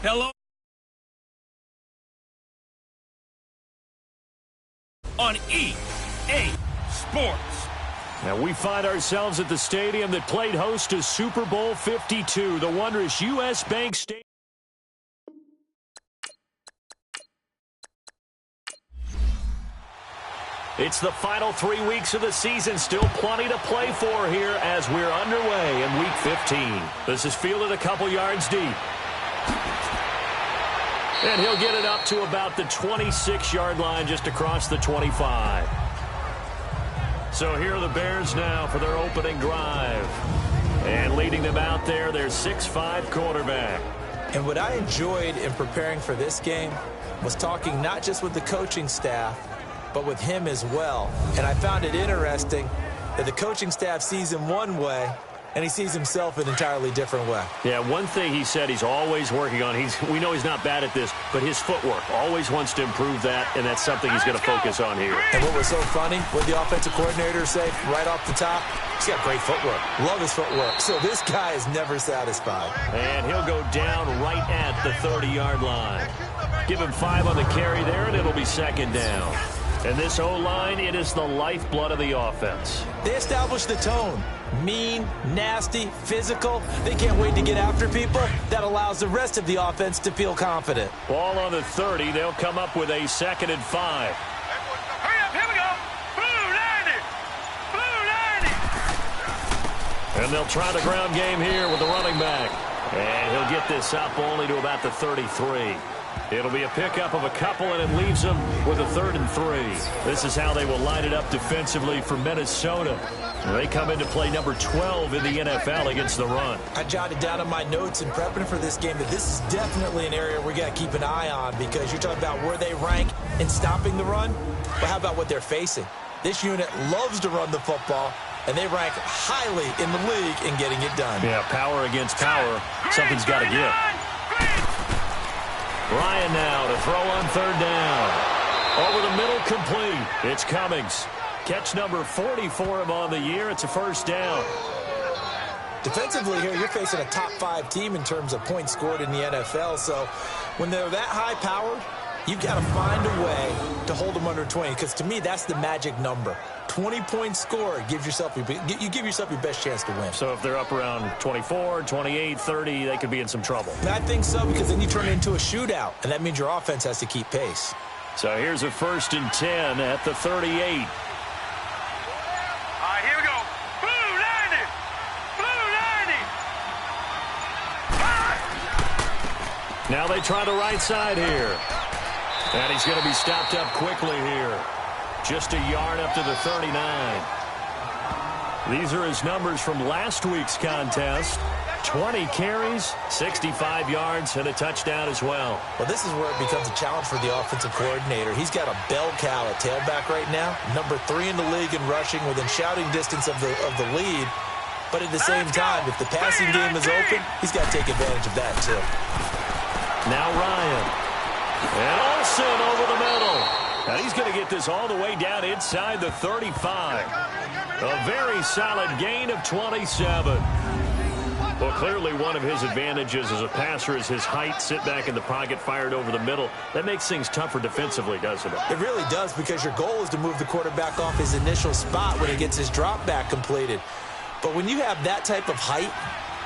Hello. On EA Sports. Now we find ourselves at the stadium that played host to Super Bowl 52, the wondrous U.S. Bank Stadium. It's the final 3 weeks of the season. Still plenty to play for here as we're underway in Week 15. This is fielded a couple yards deep. And he'll get it up to about the 26-yard line just across the 25. So here are the Bears now for their opening drive. And leading them out there, their 6'5" quarterback. And what I enjoyed in preparing for this game was talking not just with the coaching staff, but with him as well. And I found it interesting that the coaching staff sees him one way, and he sees himself an entirely different way. Yeah, one thing he said he's always working on, we know he's not bad at this, but his footwork, always wants to improve that, and that's something he's going to focus on here. And what was so funny, what the offensive coordinator say right off the top, he's got great footwork. Love his footwork. So this guy is never satisfied. And he'll go down right at the 30-yard line. Give him 5 on the carry there, and it'll be second down. And this O-line, it is the lifeblood of the offense. They establish the tone. Mean, nasty, physical. They can't wait to get after people. That allows the rest of the offense to feel confident. Ball on the 30. They'll come up with a 2nd and 5. Hurry up, here we go. Blue 90. Blue 90. And they'll try the ground game here with the running back. And he'll get this up only to about the 33. It'll be a pickup of a couple, and it leaves them with a 3rd and 3. This is how they will line it up defensively for Minnesota. They come into play number 12 in the NFL against the run. I jotted down in my notes in prepping for this game that this is definitely an area we got to keep an eye on, because you're talking about where they rank in stopping the run. But how about what they're facing? This unit loves to run the football, and they rank highly in the league in getting it done. Yeah, power against power. Something's got to give. Ryan now to throw on 3rd down. Over the middle, complete. It's Cummings. Catch number 40 for him on the year. It's a 1st down. Defensively here, you're facing a top 5 team in terms of points scored in the NFL. So when they're that high-powered, you've got to find a way to hold them under 20. Because to me, that's the magic number. 20 points scored gives yourself you give yourself your best chance to win. So if they're up around 24, 28, 30, they could be in some trouble. I think so, because then you turn it into a shootout, and that means your offense has to keep pace. So here's a 1st and 10 at the 38. All right, here we go. Blue 90. Blue 90. Now they try the right side here. And he's going to be stopped up quickly here. Just a yard up to the 39. These are his numbers from last week's contest. 20 carries, 65 yards, and a touchdown as well. Well, this is where it becomes a challenge for the offensive coordinator. He's got a bell cow at tailback right now, number 3 in the league in rushing, within shouting distance of the lead. But at the same time, if the passing game is open, he's got to take advantage of that too. Now Ryan. And Olsen over the middle. And he's going to get this all the way down inside the 35. A very solid gain of 27. Well, clearly one of his advantages as a passer is his height. Sit back in the pocket, fired over the middle. That makes things tougher defensively, doesn't it? It really does, because your goal is to move the quarterback off his initial spot when he gets his drop back completed. But when you have that type of height,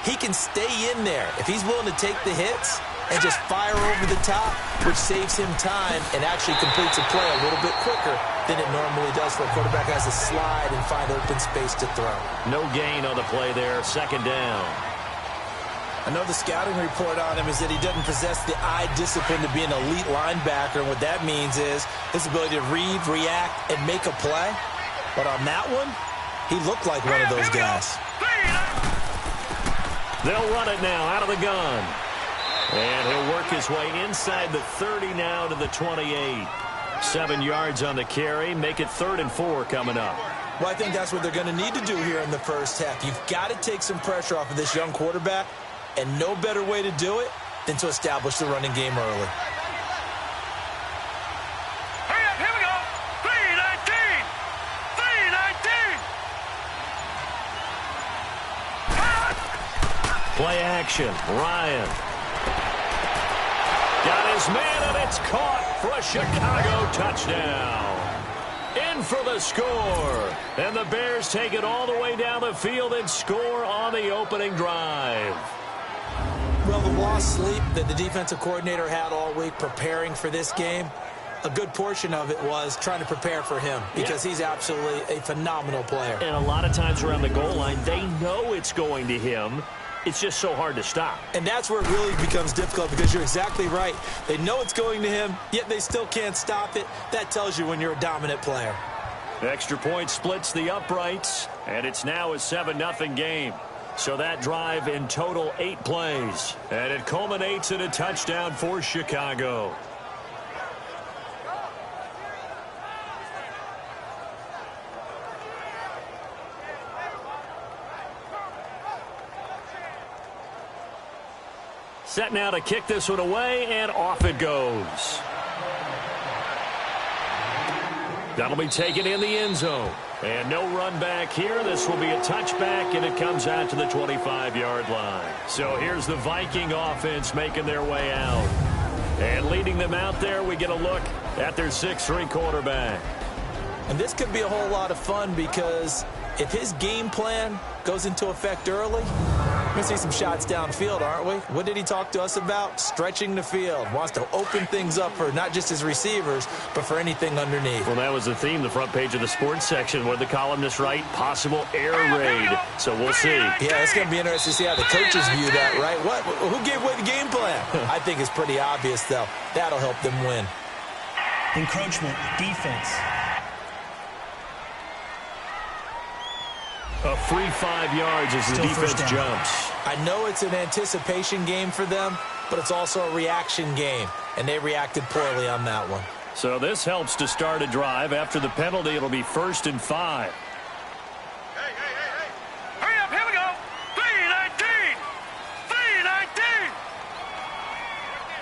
he can stay in there. If he's willing to take the hits and just fire over the top, which saves him time and actually completes a play a little bit quicker than it normally does for a quarterback has to slide and find open space to throw. No gain on the play there. 2nd down. I know the scouting report on him is that he doesn't possess the eye discipline to be an elite linebacker, and what that means is his ability to read, react, and make a play. But on that one, he looked like one of those guys. They'll run it now out of the gun. And he'll work his way inside the 30 now to the 28. 7 yards on the carry. Make it 3rd and 4 coming up. Well, I think that's what they're going to need to do here in the first half. You've got to take some pressure off of this young quarterback, and no better way to do it than to establish the running game early. Hurry up, here we go. 319. 319. Play action. Ryan. Got his man, and it's caught for a Chicago touchdown. In for the score. And the Bears take it all the way down the field and score on the opening drive. Well, the lost sleep that the defensive coordinator had all week preparing for this game, a good portion of it was trying to prepare for him because he's absolutely a phenomenal player. And a lot of times around the goal line, they know it's going to him. It's just so hard to stop. And that's where it really becomes difficult because you're exactly right. They know it's going to him, yet they still can't stop it. That tells you when you're a dominant player. Extra point splits the uprights, and it's now a 7-0 game. So that drive in total 8 plays, and it culminates in a touchdown for Chicago. Set now to kick this one away, and off it goes. That'll be taken in the end zone. And no run back here. This will be a touchback, and it comes out to the 25-yard line. So here's the Viking offense making their way out. And leading them out there, we get a look at their 6'3" quarterback. And this could be a whole lot of fun because if his game plan goes into effect early, we're going to see some shots downfield, aren't we? What did he talk to us about? Stretching the field. Wants to open things up for not just his receivers, but for anything underneath. Well, that was the theme, the front page of the sports section. What did the columnist write? Possible air raid. So we'll see. Yeah, it's going to be interesting to see how the coaches view that, right? What? Who gave away the game plan? I think it's pretty obvious, though. That'll help them win. Encroachment, defense. A free 5 yards as the defense jumps. I know it's an anticipation game for them, but it's also a reaction game, and they reacted poorly on that one. So this helps to start a drive. After the penalty, it'll be 1st and 5. Hey. Hurry up, here we go. 3-19.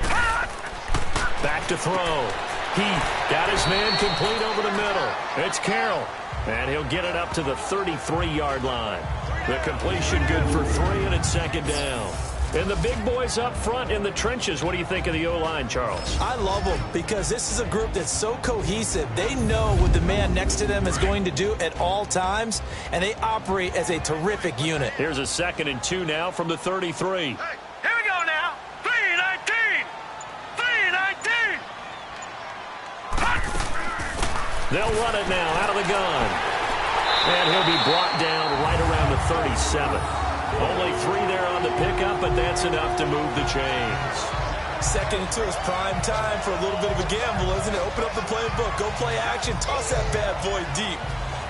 3-19. Back to throw. Heath got his man complete over the middle. It's Carroll. And he'll get it up to the 33-yard line. The completion good for 3, and it's 2nd down. And the big boys up front in the trenches. What do you think of the O-line, Charles? I love them because this is a group that's so cohesive. They know what the man next to them is going to do at all times, and they operate as a terrific unit. Here's a 2nd and 2 now from the 33. Hey, here we go now. 3-19. 3-19. They'll run it now out of the gun. And he'll be brought down right around the 37. Only 3 there on the pickup, but that's enough to move the chains. 2nd and 2 is prime time for a little bit of a gamble, isn't it? Open up the playbook, go play action, toss that bad boy deep.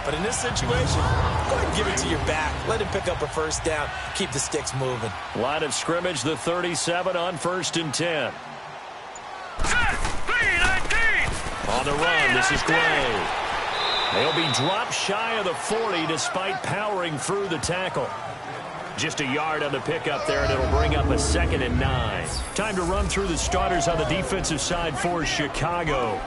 But in this situation, go ahead and give it to your back. Let him pick up a 1st down. Keep the sticks moving. Line of scrimmage, the 37 on 1st and 10. Set. 3-19. On the run, this is Gray. They'll be dropped shy of the 40 despite powering through the tackle. Just a yard on the pickup there, and it'll bring up a 2nd and 9. Time to run through the starters on the defensive side for Chicago.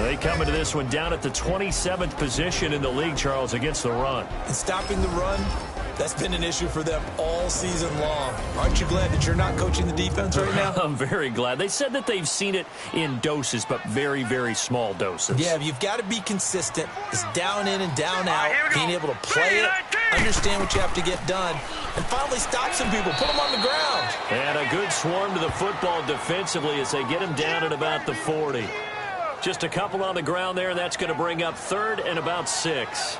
They come into this one down at the 27th position in the league, Charles, against the run. And stopping the run, that's been an issue for them all season long. Aren't you glad that you're not coaching the defense right now? I'm very glad. They said that they've seen it in doses, but very, very small doses. Yeah, you've got to be consistent. It's down in and down out, being able to play it, understand what you have to get done, and finally stop some people, put them on the ground. And a good swarm to the football defensively as they get him down at about the 40. Just a couple on the ground there, and that's going to bring up 3rd and about 6.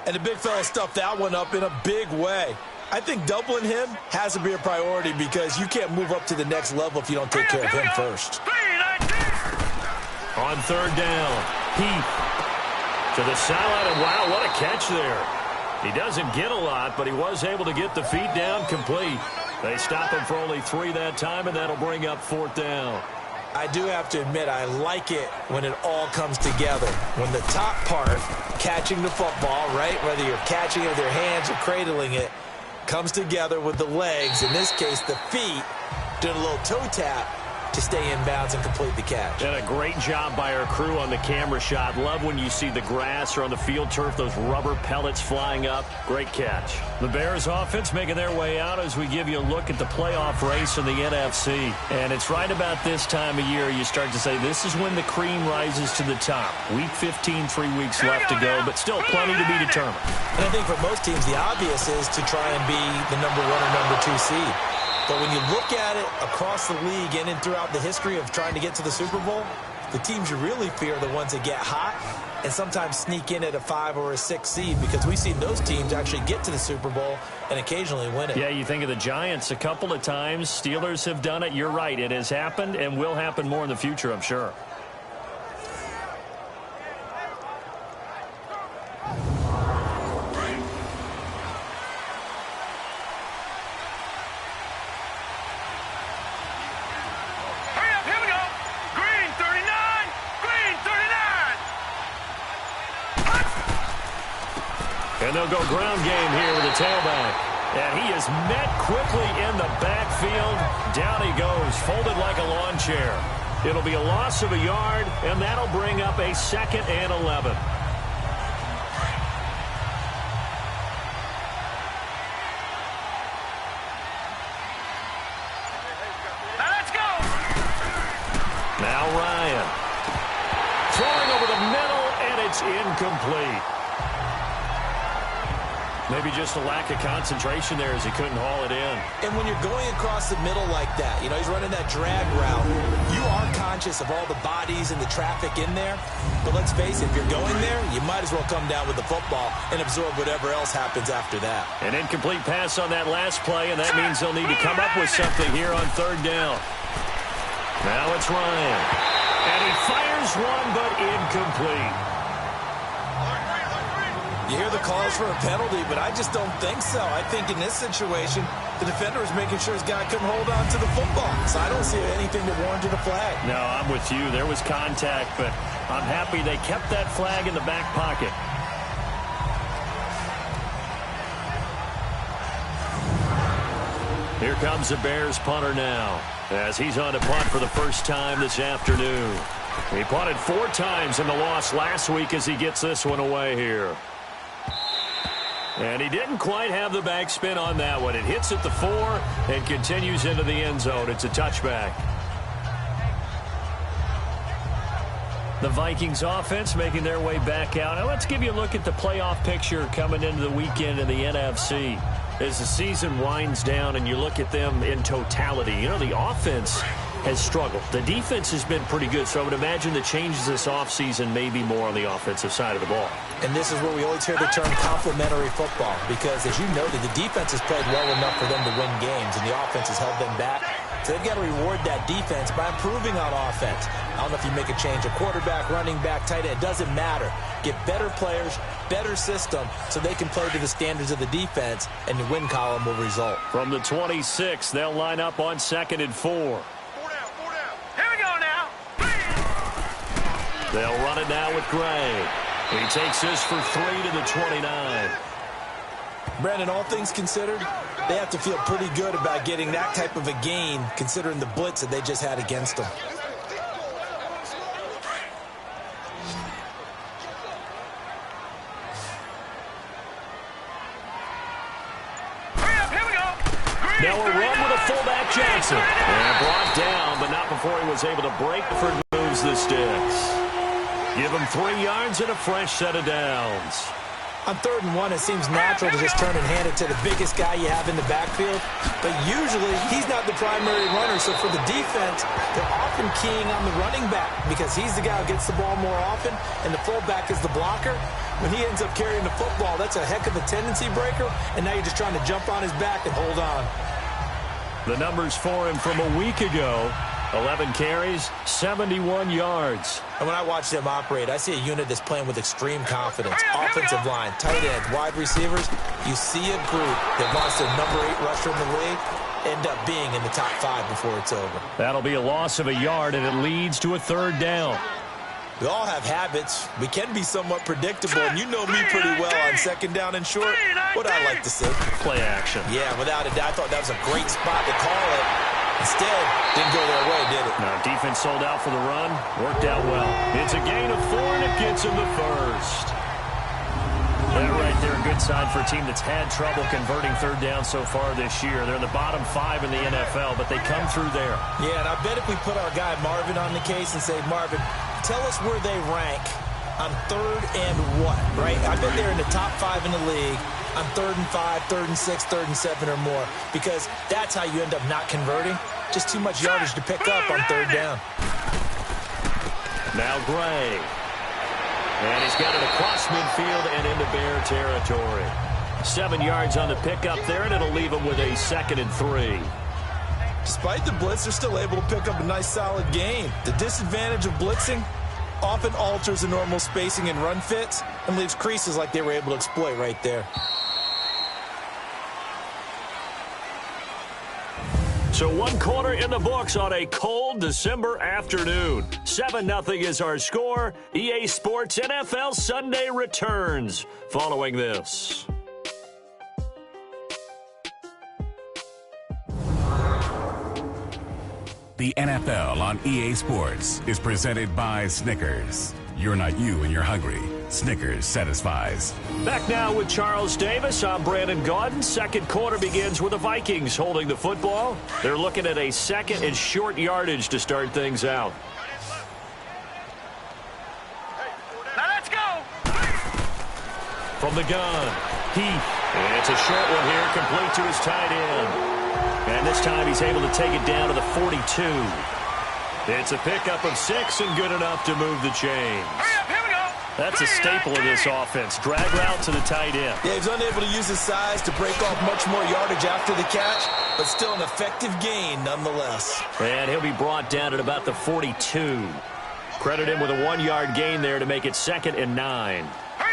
And the big fella stuffed that one up in a big way. I think doubling him has to be a priority because you can't move up to the next level if you don't take care of him first. On 3rd down, Heath to the sideline, and wow, what a catch there. He doesn't get a lot, but he was able to get the feet down complete. They stop him for only 3 that time, and that'll bring up 4th down. I do have to admit, I like it when it all comes together. When the top part, catching the football, right, whether you're catching it with your hands or cradling it, comes together with the legs, in this case the feet, doing a little toe tap to stay in bounds and complete the catch. And a great job by our crew on the camera shot. Love when you see the grass or on the field turf, those rubber pellets flying up. Great catch. The Bears offense making their way out as we give you a look at the playoff race in the NFC. And it's right about this time of year you start to say this is when the cream rises to the top. Week 15, 3 weeks left to go, but still plenty to be determined. And I think for most teams, the obvious is to try and be the number 1 or number 2 seed. But when you look at it across the league and throughout the history of trying to get to the Super Bowl, the teams you really fear are the ones that get hot and sometimes sneak in at a 5 or a 6 seed, because we've seen those teams actually get to the Super Bowl and occasionally win it. Yeah, you think of the Giants a couple of times. Steelers have done it. You're right. It has happened and will happen more in the future, I'm sure. And they'll go ground game here with the tailback. And he is met quickly in the backfield. Down he goes, folded like a lawn chair. It'll be a loss of a yard, and that'll bring up a 2nd and 11. Now let's go. Now Ryan. Throwing over the middle, and it's incomplete. Maybe just a lack of concentration there as he couldn't haul it in. And when you're going across the middle like that, you know, he's running that drag route, you are conscious of all the bodies and the traffic in there. But let's face it, if you're going there, you might as well come down with the football and absorb whatever else happens after that. An incomplete pass on that last play, and that means they'll need to come up with something here on 3rd down. Now it's Ryan. And he fires one, but incomplete. You hear the calls for a penalty, but I just don't think so. I think in this situation, the defender is making sure his guy couldn't hold on to the football. So I don't see anything that warranted a flag. No, I'm with you. There was contact, but I'm happy they kept that flag in the back pocket. Here comes the Bears punter now, as he's on to punt for the first time this afternoon. He punted 4 times in the loss last week as he gets this one away here. And he didn't quite have the backspin on that one. It hits at the 4 and continues into the end zone. It's a touchback. The Vikings offense making their way back out. Now let's give you a look at the playoff picture coming into the weekend in the NFC. As the season winds down and you look at them in totality, you know, the offense has struggled. The defense has been pretty good, so I would imagine the changes this offseason may be more on the offensive side of the ball. And this is where we always hear the term complementary football, because as you noted, the defense has played well enough for them to win games, and the offense has held them back. So they've got to reward that defense by improving on offense. I don't know if you make a change, a quarterback, running back, tight end, it doesn't matter. Get better players, better system, so they can play to the standards of the defense, and the win column will result. From the 26, they'll line up on 2nd and 4. They'll run it now with Gray. He takes this for 3 to the 29. Brandon, all things considered, they have to feel pretty good about getting that type of a gain, considering the blitz that they just had against them. Now a run with a fullback Johnson. And brought down, but not before he was able to break. Moves the sticks. Give him 3 yards and a fresh set of downs. On 3rd and 1, it seems natural to just turn and hand it to the biggest guy you have in the backfield. But usually, he's not the primary runner. So for the defense, they're often keying on the running back because he's the guy who gets the ball more often, and the fullback is the blocker. When he ends up carrying the football, that's a heck of a tendency breaker, and now you're just trying to jump on his back and hold on. The numbers for him from a week ago: 11 carries, 71 yards. And when I watch them operate, I see a unit that's playing with extreme confidence. Offensive line, tight ends, wide receivers. You see a group that wants their number 8 rusher in the league end up being in the top 5 before it's over. That'll be a loss of a yard, and it leads to a 3rd down. We all have habits. We can be somewhat predictable, and you know me pretty well on 2nd down and short. What I like to see. Play action. Yeah, without a doubt. I thought that was a great spot to call it. Instead, didn't go their way, did it? No, defense sold out for the run. Worked out well. It's a gain of 4, and it gets him the first. That right there, a good sign for a team that's had trouble converting third down so far this year. They're in the bottom 5 in the NFL, but they come through there. Yeah, and I bet if we put our guy Marvin on the case and say, Marvin, tell us where they rank on third and what, right? I bet they're in the top 5 in the league on 3rd and 5, 3rd and 6, 3rd and 7 or more, because that's how you end up not converting. Just too much yardage to pick up on third down. Now Gray. And he's got it across midfield and into Bear territory. 7 yards on the pickup there, and it'll leave him with a 2nd and 3. Despite the blitz, they're still able to pick up a nice, solid gain. The disadvantage of blitzing often alters the normal spacing and run fits and leaves creases like they were able to exploit right there. So 1 quarter in the books on a cold December afternoon. 7-0 is our score. EA Sports NFL Sunday returns following this. The NFL on EA Sports is presented by Snickers. You're not you and you're hungry. Snickers satisfies. Back now with Charles Davis. I'm Brandon Gaudin. Second quarter begins with the Vikings holding the football. They're looking at a 2nd and short yardage to start things out. Now let's go. From the gun, Heath. And it's a short one here, complete to his tight end. And this time he's able to take it down to the 42. It's a pickup of 6 and good enough to move the chains. That's a staple of this offense. Drag route to the tight end. Yeah, he's unable to use his size to break off much more yardage after the catch, but still an effective gain nonetheless. And he'll be brought down at about the 42. Credit him with a 1-yard gain there to make it 2nd and 9.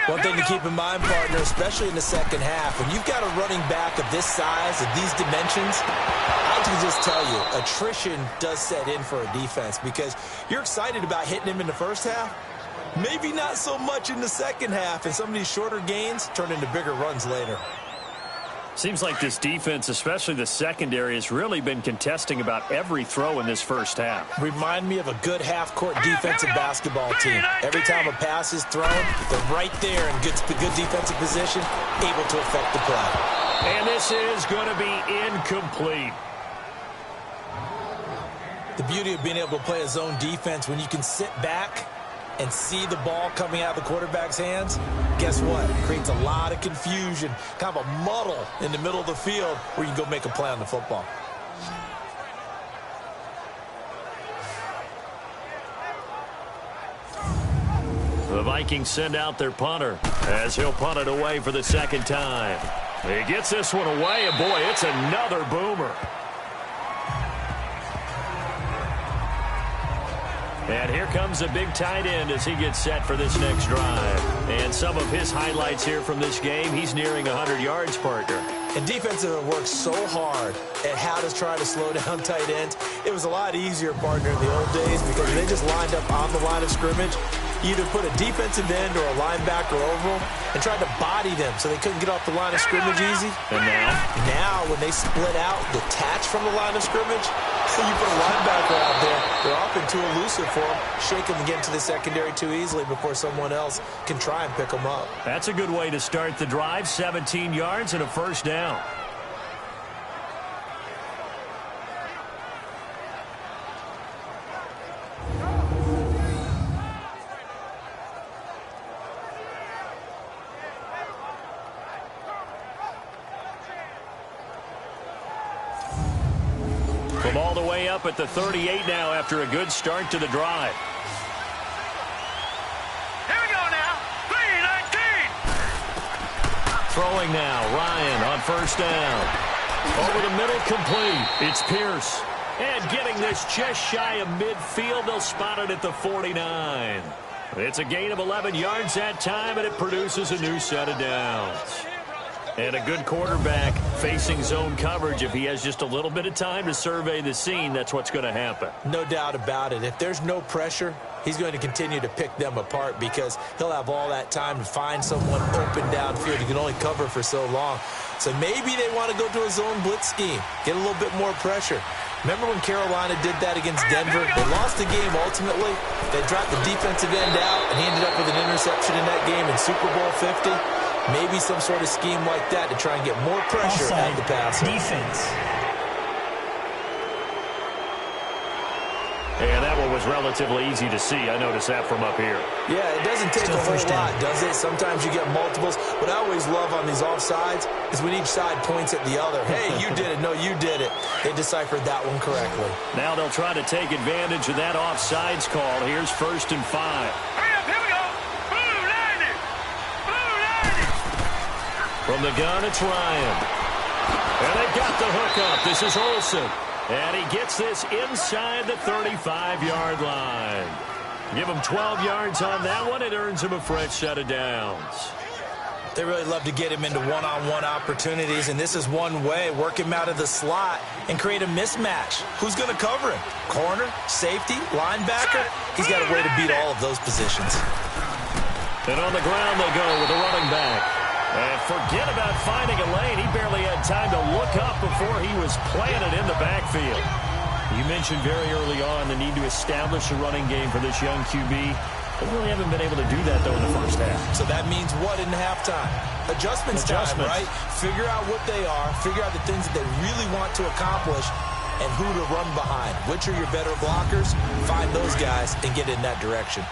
One thing to keep in mind, partner, especially in the second half, when you've got a running back of this size, of these dimensions, I can just tell you, attrition does set in for a defense because you're excited about hitting him in the first half. Maybe not so much in the second half, and some of these shorter gains turn into bigger runs later. Seems like this defense, especially the secondary, has really been contesting about every throw in this first half. Remind me of a good half-court defensive basketball team. Every time a pass is thrown, they're right there in good defensive position, able to affect the play. And this is going to be incomplete. The beauty of being able to play a zone defense when you can sit back and see the ball coming out of the quarterback's hands, guess what? It creates a lot of confusion, kind of a muddle in the middle of the field where you can go make a play on the football. The Vikings send out their punter as he'll punt it away for the 2nd time. He gets this one away, and boy, it's another boomer. And here comes a big tight end as he gets set for this next drive. And some of his highlights here from this game, he's nearing 100 yards, partner. And defensive have worked so hard at how to try to slow down tight ends. It was a lot easier, partner, in the old days because they just lined up on the line of scrimmage. Either put a defensive end or a linebacker over them and tried to body them so they couldn't get off the line of scrimmage easy. And now when they split out, detach from the line of scrimmage, so you put a linebacker out there, they're often too elusive for them, shake them and get into the secondary too easily before someone else can try and pick them up. that's a good way to start the drive. 17 yards and a 1st down. From all the way up at the 38 now after a good start to the drive. Here we go now. 3-19. Throwing now, Ryan on 1st down. Over the middle, complete. It's Pierce. And getting this just shy of midfield, they'll spot it at the 49. It's a gain of 11 yards that time, and it produces a new set of downs. And a good quarterback facing zone coverage. If he has just a little bit of time to survey the scene, that's what's going to happen. No doubt about it. If there's no pressure, he's going to continue to pick them apart because he'll have all that time to find someone open downfield. He can only cover for so long. So maybe they want to go to a zone blitz scheme, get a little bit more pressure. Remember when Carolina did that against Denver? They lost the game ultimately. They dropped the defensive end out, and he ended up with an interception in that game in Super Bowl 50. Maybe some sort of scheme like that to try and get more pressure at the passer. Defense. And that one was relatively easy to see. I noticed that from up here. Yeah, it doesn't take a whole lot, does it? Sometimes you get multiples. What I always love on these offsides is when each side points at the other. Hey, you did it. No, you did it. They deciphered that one correctly. Now they'll try to take advantage of that offsides call. Here's 1st and 5. Hurry up, here we go. Blue 90. Blue 90. From the gun, it's Ryan. And they've got the hook up. This is Olsen. And he gets this inside the 35-yard line. Give him 12 yards on that one. It earns him a fresh set of downs. They really love to get him into one-on-one opportunities, and this is one way. Work him out of the slot and create a mismatch. Who's going to cover him? Corner, safety, linebacker? He's got a way to beat all of those positions. And on the ground they go with a running back. And forget about finding a lane. He barely had time to look up before he was planted in the backfield. You mentioned very early on the need to establish a running game for this young QB. They really haven't been able to do that, though, in the first half. So that means what in halftime? Adjustments time, right? Figure out what they are. Figure out the things that they really want to accomplish and who to run behind. Which are your better blockers? Find those guys and get in that direction.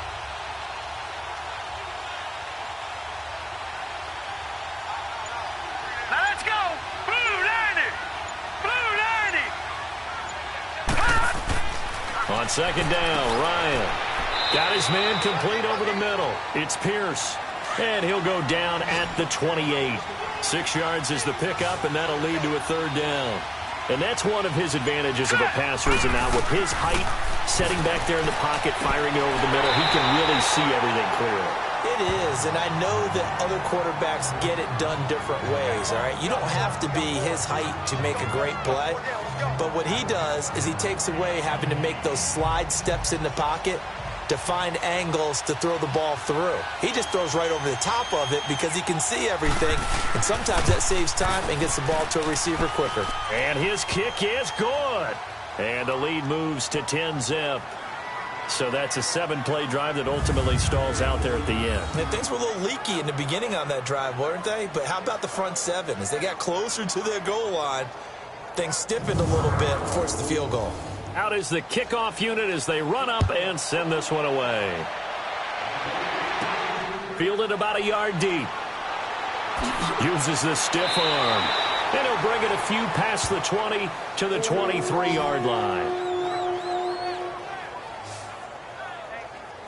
On 2nd down, Ryan got his man complete over the middle. It's Pierce, and he'll go down at the 28. 6 yards is the pickup, and that'll lead to a 3rd down. And that's one of his advantages of a passer, is now with his height, setting back there in the pocket, firing it over the middle, he can really see everything clearly. It is, and I know that other quarterbacks get it done different ways, all right? You don't have to be his height to make a great play, but what he does is he takes away having to make those slide steps in the pocket to find angles to throw the ball through. He just throws right over the top of it because he can see everything, and sometimes that saves time and gets the ball to a receiver quicker. And his kick is good. And the lead moves to 10-zip. So that's a 7-play drive that ultimately stalls out there at the end. And things were a little leaky in the beginning on that drive, weren't they? But how about the front 7? As they got closer to their goal line, things stiffened a little bit, forced the field goal. Out is the kickoff unit as they run up and send this one away. Fielded about a yard deep. Uses the stiff arm. And he'll bring it a few past the 20 to the 23-yard line.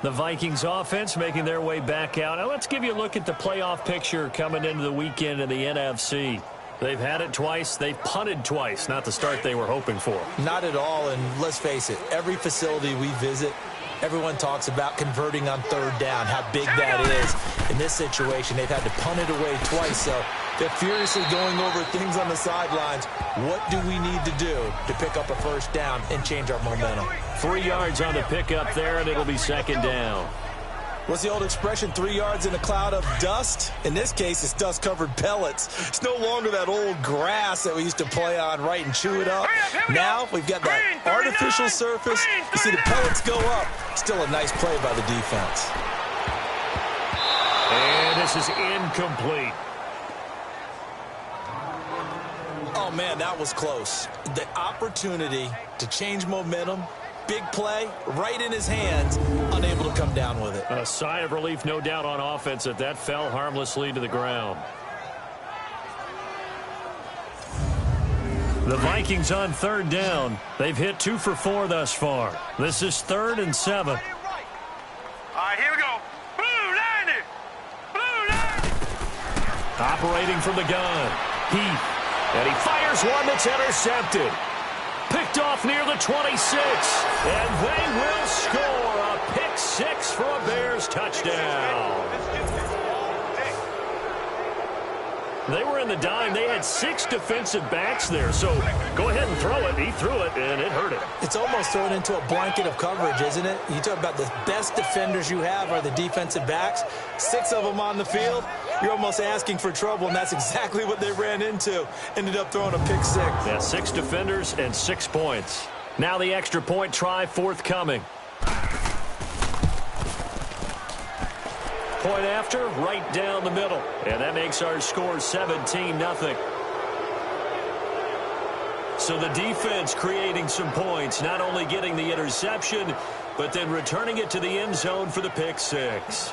The Vikings offense making their way back out. Now let's give you a look at the playoff picture coming into the weekend in the NFC. They've had it twice. They've punted twice. Not the start they were hoping for. Not at all, and let's face it, every facility we visit, everyone talks about converting on 3rd down, how big that is. In this situation, they've had to punt it away twice, so they're furiously going over things on the sidelines. What do we need to do to pick up a 1st down and change our momentum? 3 yards on the pickup there, and it'll be 2nd down. What's the old expression, 3 yards in a cloud of dust? In this case, it's dust-covered pellets. It's no longer that old grass that we used to play on, right, and chew it up. Now we've got that artificial surface. You see the pellets go up. Still a nice play by the defense. And this is incomplete. Oh, man, that was close. The opportunity to change momentum, big play, right in his hands, unable to come down with it. A sigh of relief, no doubt, on offense that fell harmlessly to the ground. The Vikings on 3rd down. They've hit 2 for 4 thus far. This is 3rd and 7. All right, here we go. Blue 90. Blue 90. Operating from the gun. Heath. And he fires one that's intercepted. Picked off near the 26. And they will score a pick 6 for a Bears touchdown. They were in the dime. They had 6 defensive backs there. So go ahead and throw it. He threw it, and it hurt it. It's almost thrown into a blanket of coverage, isn't it? You talk about the best defenders you have are the defensive backs. 6 of them on the field. You're almost asking for trouble, and that's exactly what they ran into. Ended up throwing a pick 6. Yeah, 6 defenders and 6 points. Now the extra point try forthcoming. Point after, right down the middle. And that makes our score 17-0. So the defense creating some points, not only getting the interception, but then returning it to the end zone for the pick six.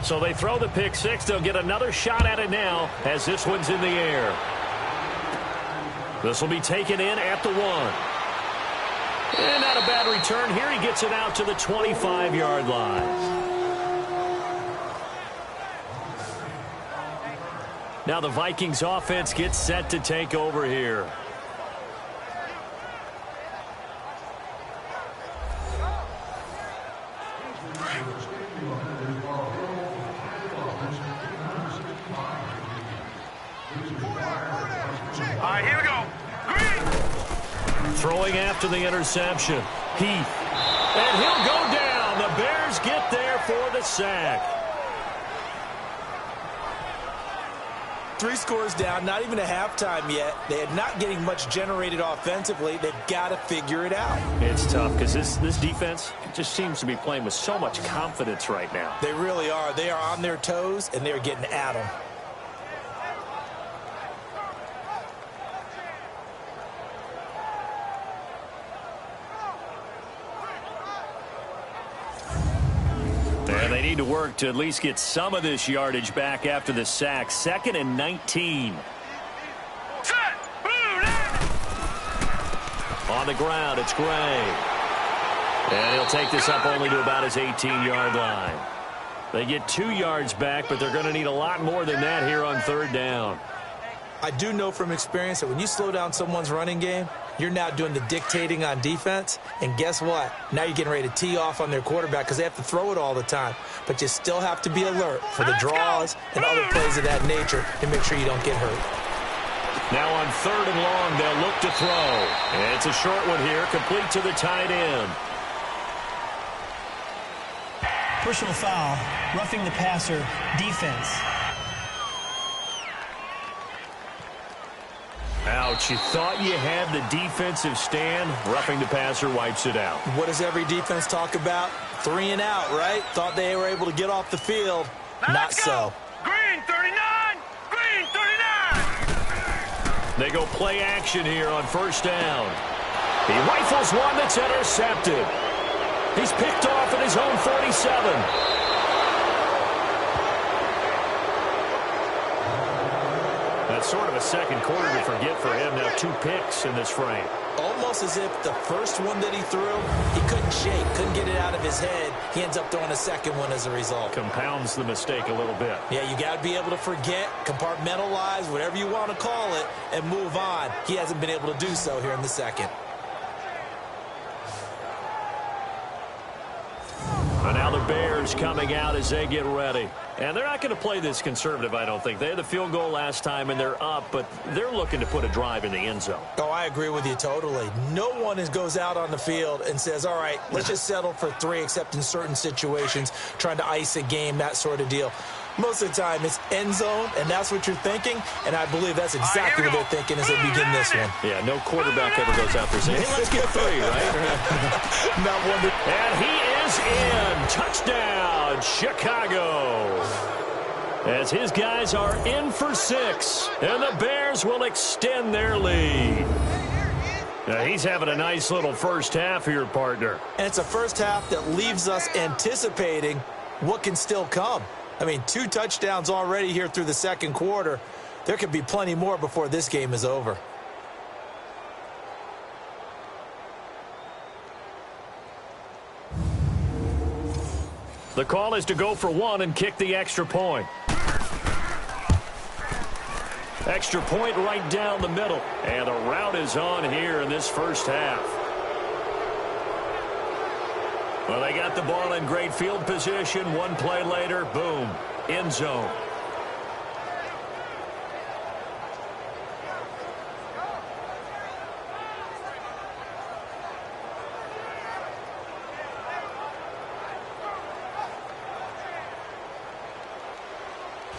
So they throw the pick six. They'll get another shot at it now as this one's in the air. This will be taken in at the 1. And not a bad return here. He gets it out to the 25-yard line. Now the Vikings offense gets set to take over here. All right, here we go. Green. Throwing after the interception. Heath. And he'll go down. The Bears get there for the sack. 3 scores down, not even a halftime yet. They are not getting much generated offensively. They've got to figure it out. It's tough because this defense just seems to be playing with so much confidence right now. They really are. They are on their toes, and they're getting at them. And they need to work to at least get some of this yardage back after the sack. 2nd and 19. Set. Blue line. On the ground, it's Gray. And he'll take this up only to about his 18-yard line. They get 2 yards back, but they're going to need a lot more than that here on 3rd down. I do know from experience that when you slow down someone's running game, you're now doing the dictating on defense. And guess what? Now you're getting ready to tee off on their quarterback because they have to throw it all the time. But you still have to be alert for the draws and other plays of that nature to make sure you don't get hurt. Now on 3rd and long, they'll look to throw. And it's a short one here, complete to the tight end. Personal foul, roughing the passer, defense. Ouch, you thought you had the defensive stand. Roughing the passer wipes it out. What does every defense talk about? 3 and out, right? Thought they were able to get off the field. Not so. Green 39. Green 39. They go play action here on 1st down. He rifles one that's intercepted. He's picked off at his own 47. That's sort of a second quarter to forget for him. Now 2 picks in this frame. Almost as if the first one that he threw, he couldn't shake, couldn't get it out of his head. He ends up throwing a second one as a result. Compounds the mistake a little bit. Yeah, you got to be able to forget, compartmentalize, whatever you want to call it, and move on. He hasn't been able to do so here in the second. And now the Bears coming out as they get ready. And they're not going to play this conservative, I don't think. They had the field goal last time, and they're up, but they're looking to put a drive in the end zone. Oh, I agree with you totally. No one goes out on the field and says, all right, let's just settle for 3, except in certain situations, trying to ice a game, that sort of deal. Most of the time, it's end zone, and that's what you're thinking, and I believe that's exactly what they're thinking as they begin this one. Yeah, no quarterback ever goes out there saying, hey, let's get 3, right? Not one. And he is in. Touchdown, Chicago. As his guys are in for 6, and the Bears will extend their lead. Now, he's having a nice little first half here, partner. And it's a first half that leaves us anticipating what can still come. I mean, 2 touchdowns already here through the second quarter. There could be plenty more before this game is over. The call is to go for 1 and kick the extra point. Extra point right down the middle. And the route is on here in this first half. Well, they got the ball in great field position. 1 play later, boom, end zone.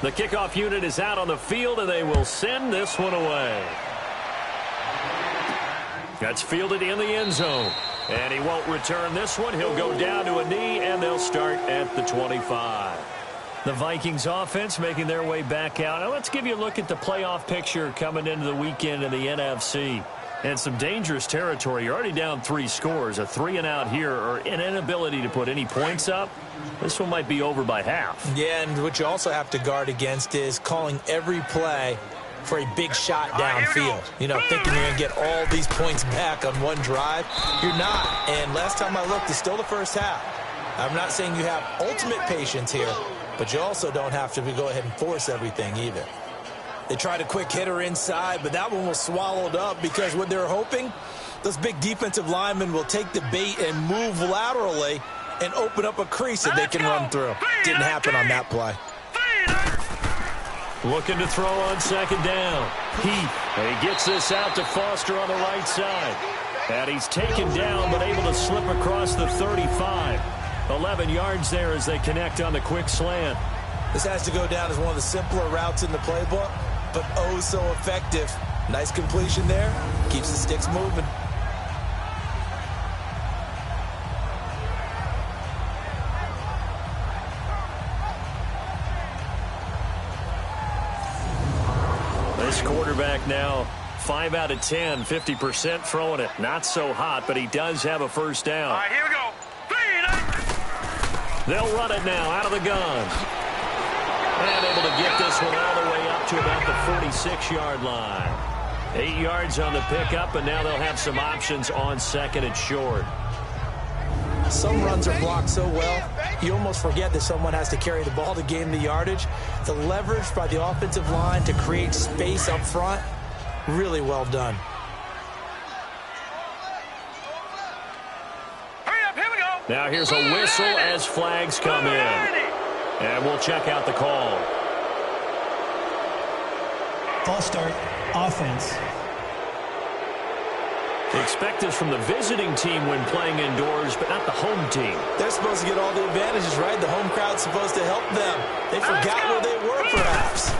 The kickoff unit is out on the field, and they will send this one away. That's fielded in the end zone. And he won't return this one. He'll go down to a knee, and they'll start at the 25. The Vikings offense making their way back out. Now let's give you a look at the playoff picture coming into the weekend in the NFC. And some dangerous territory. You're already down 3 scores. A 3-and-out here, or an inability to put any points up. This one might be over by half. Yeah, and what you also have to guard against is calling every play for a big shot downfield. You know, thinking you're going to get all these points back on one drive. You're not. And last time I looked, it's still the first half. I'm not saying you have ultimate patience here, but you also don't have to go ahead and force everything either. They tried a quick hitter inside, but that one was swallowed up because what they're hoping, those big defensive linemen will take the bait and move laterally and open up a crease that they can run through. Didn't happen on that play. Looking to throw on second down. He gets this out to Foster on the right side. And he's taken down but able to slip across the 35. 11 yards there as they connect on the quick slant. This has to go down as one of the simpler routes in the playbook, but oh so effective. Nice completion there. Keeps the sticks moving. This quarterback now 5 out of 10, 50% throwing it. Not so hot, but he does have a first down. All right, here we go. They'll run it now out of the gun. And able to get this one all the way up to about the 46-yard line. 8 yards on the pickup, and now they'll have some options on second and short. Some runs are blocked so well, you almost forget that someone has to carry the ball to gain the yardage. The leverage by the offensive line to create space up front, really well done. Hurry up, here we go. Now here's a whistle as flags come in. And we'll check out the call. False start, offense. They expect this from the visiting team when playing indoors, but not the home team. They're supposed to get all the advantages, right? The home crowd's supposed to help them. They forgot where they were, perhaps.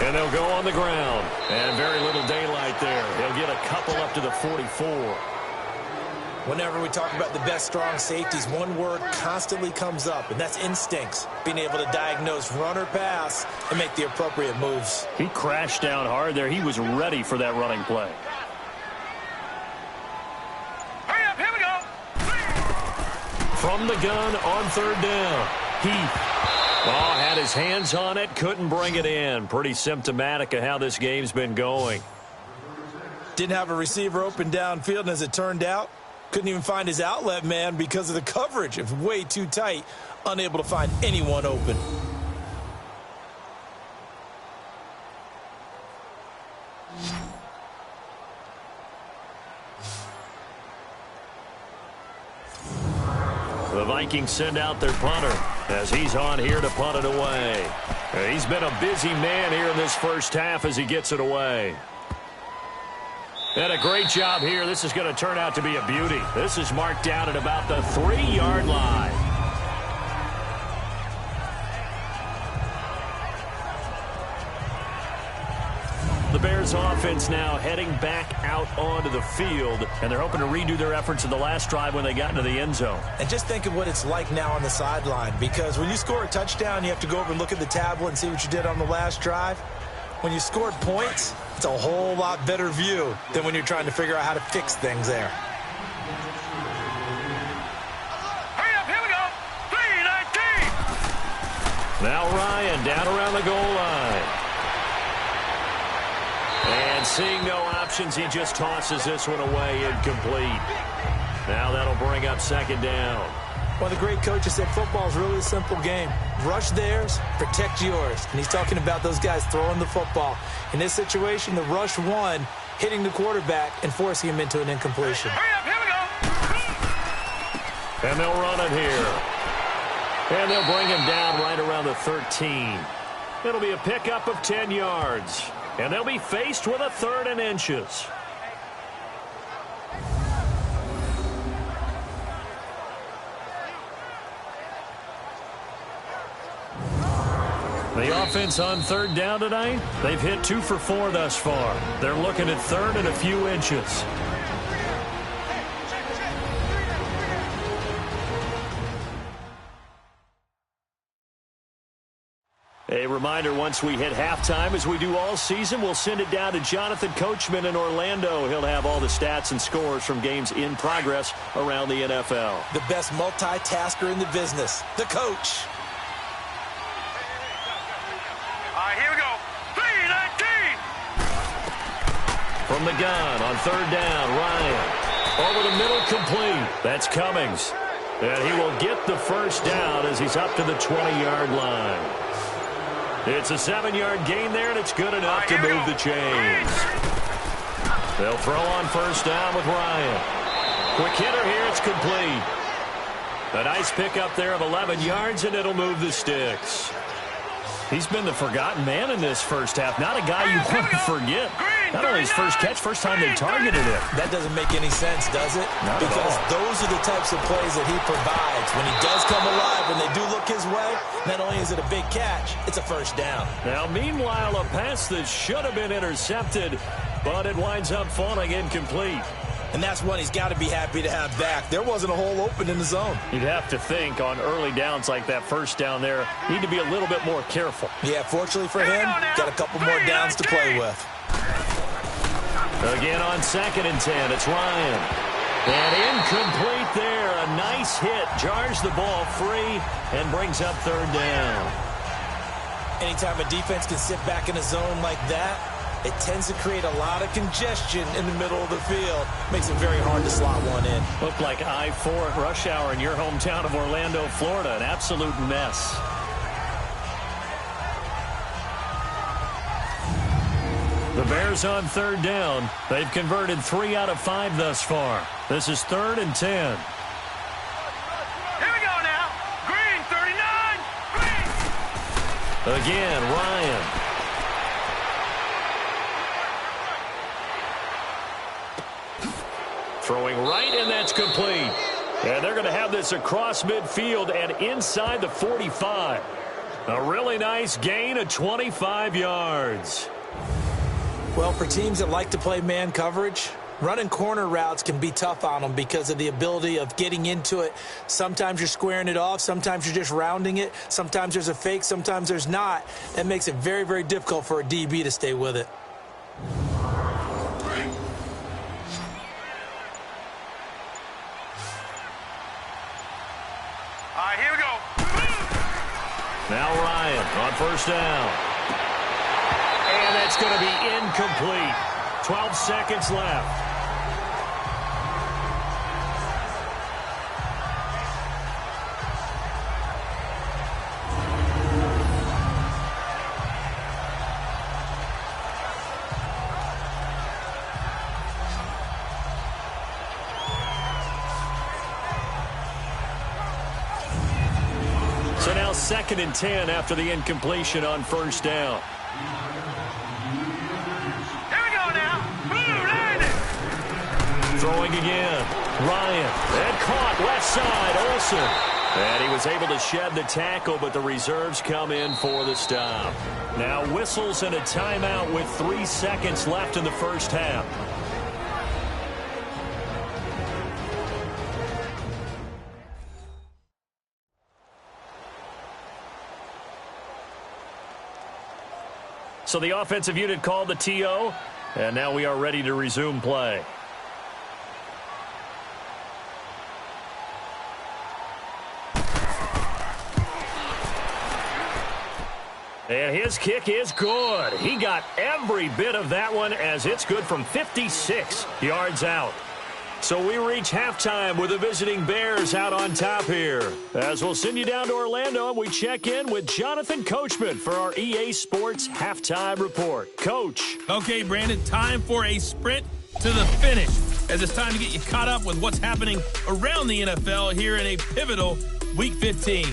And they'll go on the ground. And very little daylight there. They'll get a couple up to the 44. Whenever we talk about the best strong safeties, one word constantly comes up, and that's instincts. Being able to diagnose run or pass and make the appropriate moves. He crashed down hard there. He was ready for that running play. Hurry up, here we go. From the gun on third down. Heath. Had his hands on it, couldn't bring it in. Pretty symptomatic of how this game's been going. Didn't have a receiver open downfield, and as it turned out, couldn't even find his outlet man because of the coverage. It was way too tight, unable to find anyone open. The Vikings send out their punter as he's on here to punt it away. He's been a busy man here in this first half as he gets it away. And a great job here. This is going to turn out to be a beauty. This is marked down at about the 3-yard line. The Bears offense now heading back out onto the field, and they're hoping to redo their efforts in the last drive when they got into the end zone. And just think of what it's like now on the sideline, because when you score a touchdown, you have to go over and look at the tablet and see what you did on the last drive. When you scored points, it's a whole lot better view than when you're trying to figure out how to fix things there. Hurry up, here we go. 3-19. Now Ryan down around the goal line. And seeing no options, he just tosses this one away incomplete. Now that'll bring up second down. One of the great coaches said football is really a simple game. Rush theirs, protect yours. And he's talking about those guys throwing the football. In this situation, the rush one, hitting the quarterback and forcing him into an incompletion. Hurry up, here we go. And they'll run it here. And they'll bring him down right around the 13. It'll be a pickup of 10 yards. And they'll be faced with a 3rd and inches. The offense on third down tonight, they've hit 2 for 4 thus far. They're looking at third and a few inches. A reminder, once we hit halftime, as we do all season, we'll send it down to Jonathan Coachman in Orlando. He'll have all the stats and scores from games in progress around the NFL. The best multitasker in the business, the coach. All right, here we go. 3-19. From the gun on third down, Ryan. Over the middle, complete. That's Cummings. And he will get the first down as he's up to the 20-yard line. It's a 7-yard gain there, and it's good enough to move the chains. They'll throw on first down with Ryan. Quick hitter here, it's complete. A nice pickup there of 11 yards, and it'll move the sticks. He's been the forgotten man in this first half. Not a guy you want to forget. Not only his first catch, first time they targeted him. That doesn't make any sense, does it? Not at all. Because those are the types of plays that he provides. When he does come alive, when they do look his way, not only is it a big catch, it's a first down. Now, meanwhile, a pass that should have been intercepted, but it winds up falling incomplete. And that's one he's got to be happy to have back. There wasn't a hole open in the zone. You'd have to think on early downs like that first down there, need to be a little bit more careful. Yeah, fortunately for him, got a couple more downs to play with. Again on 2nd and 10, it's Ryan. And incomplete there. A nice hit. Jars the ball free and brings up third down. Anytime a defense can sit back in a zone like that, it tends to create a lot of congestion in the middle of the field. Makes it very hard to slot one in. Looked like I-4 at rush hour in your hometown of Orlando, Florida. An absolute mess. The Bears on third down. They've converted 3 out of 5 thus far. This is 3rd and 10. Here we go now. Green, 39. Green. Again, Ryan. Throwing right, and that's complete. And they're going to have this across midfield and inside the 45. A really nice gain of 25 yards. Well, for teams that like to play man coverage, running corner routes can be tough on them because of the ability of getting into it. Sometimes you're squaring it off. Sometimes you're just rounding it. Sometimes there's a fake. Sometimes there's not. That makes it very, very difficult for a DB to stay with it. All right, here we go. Now Ryan on first down. And that's going to be incomplete. 12 seconds left. So now 2nd and 10 after the incompletion on first down. Here we go now. Blue landing. Throwing again. Ryan. And caught left side. Olsen. And he was able to shed the tackle, but the reserves come in for the stop. Now whistles and a timeout with 3 seconds left in the first half. So the offensive unit called the TO, and now we are ready to resume play. And his kick is good. He got every bit of that one as it's good from 56 yards out. So we reach halftime with the visiting Bears out on top here. As we'll send you down to Orlando, and we check in with Jonathan Coachman for our EA Sports Halftime Report. Coach. Okay, Brandon, time for a sprint to the finish, as it's time to get you caught up with what's happening around the NFL here in a pivotal Week 15.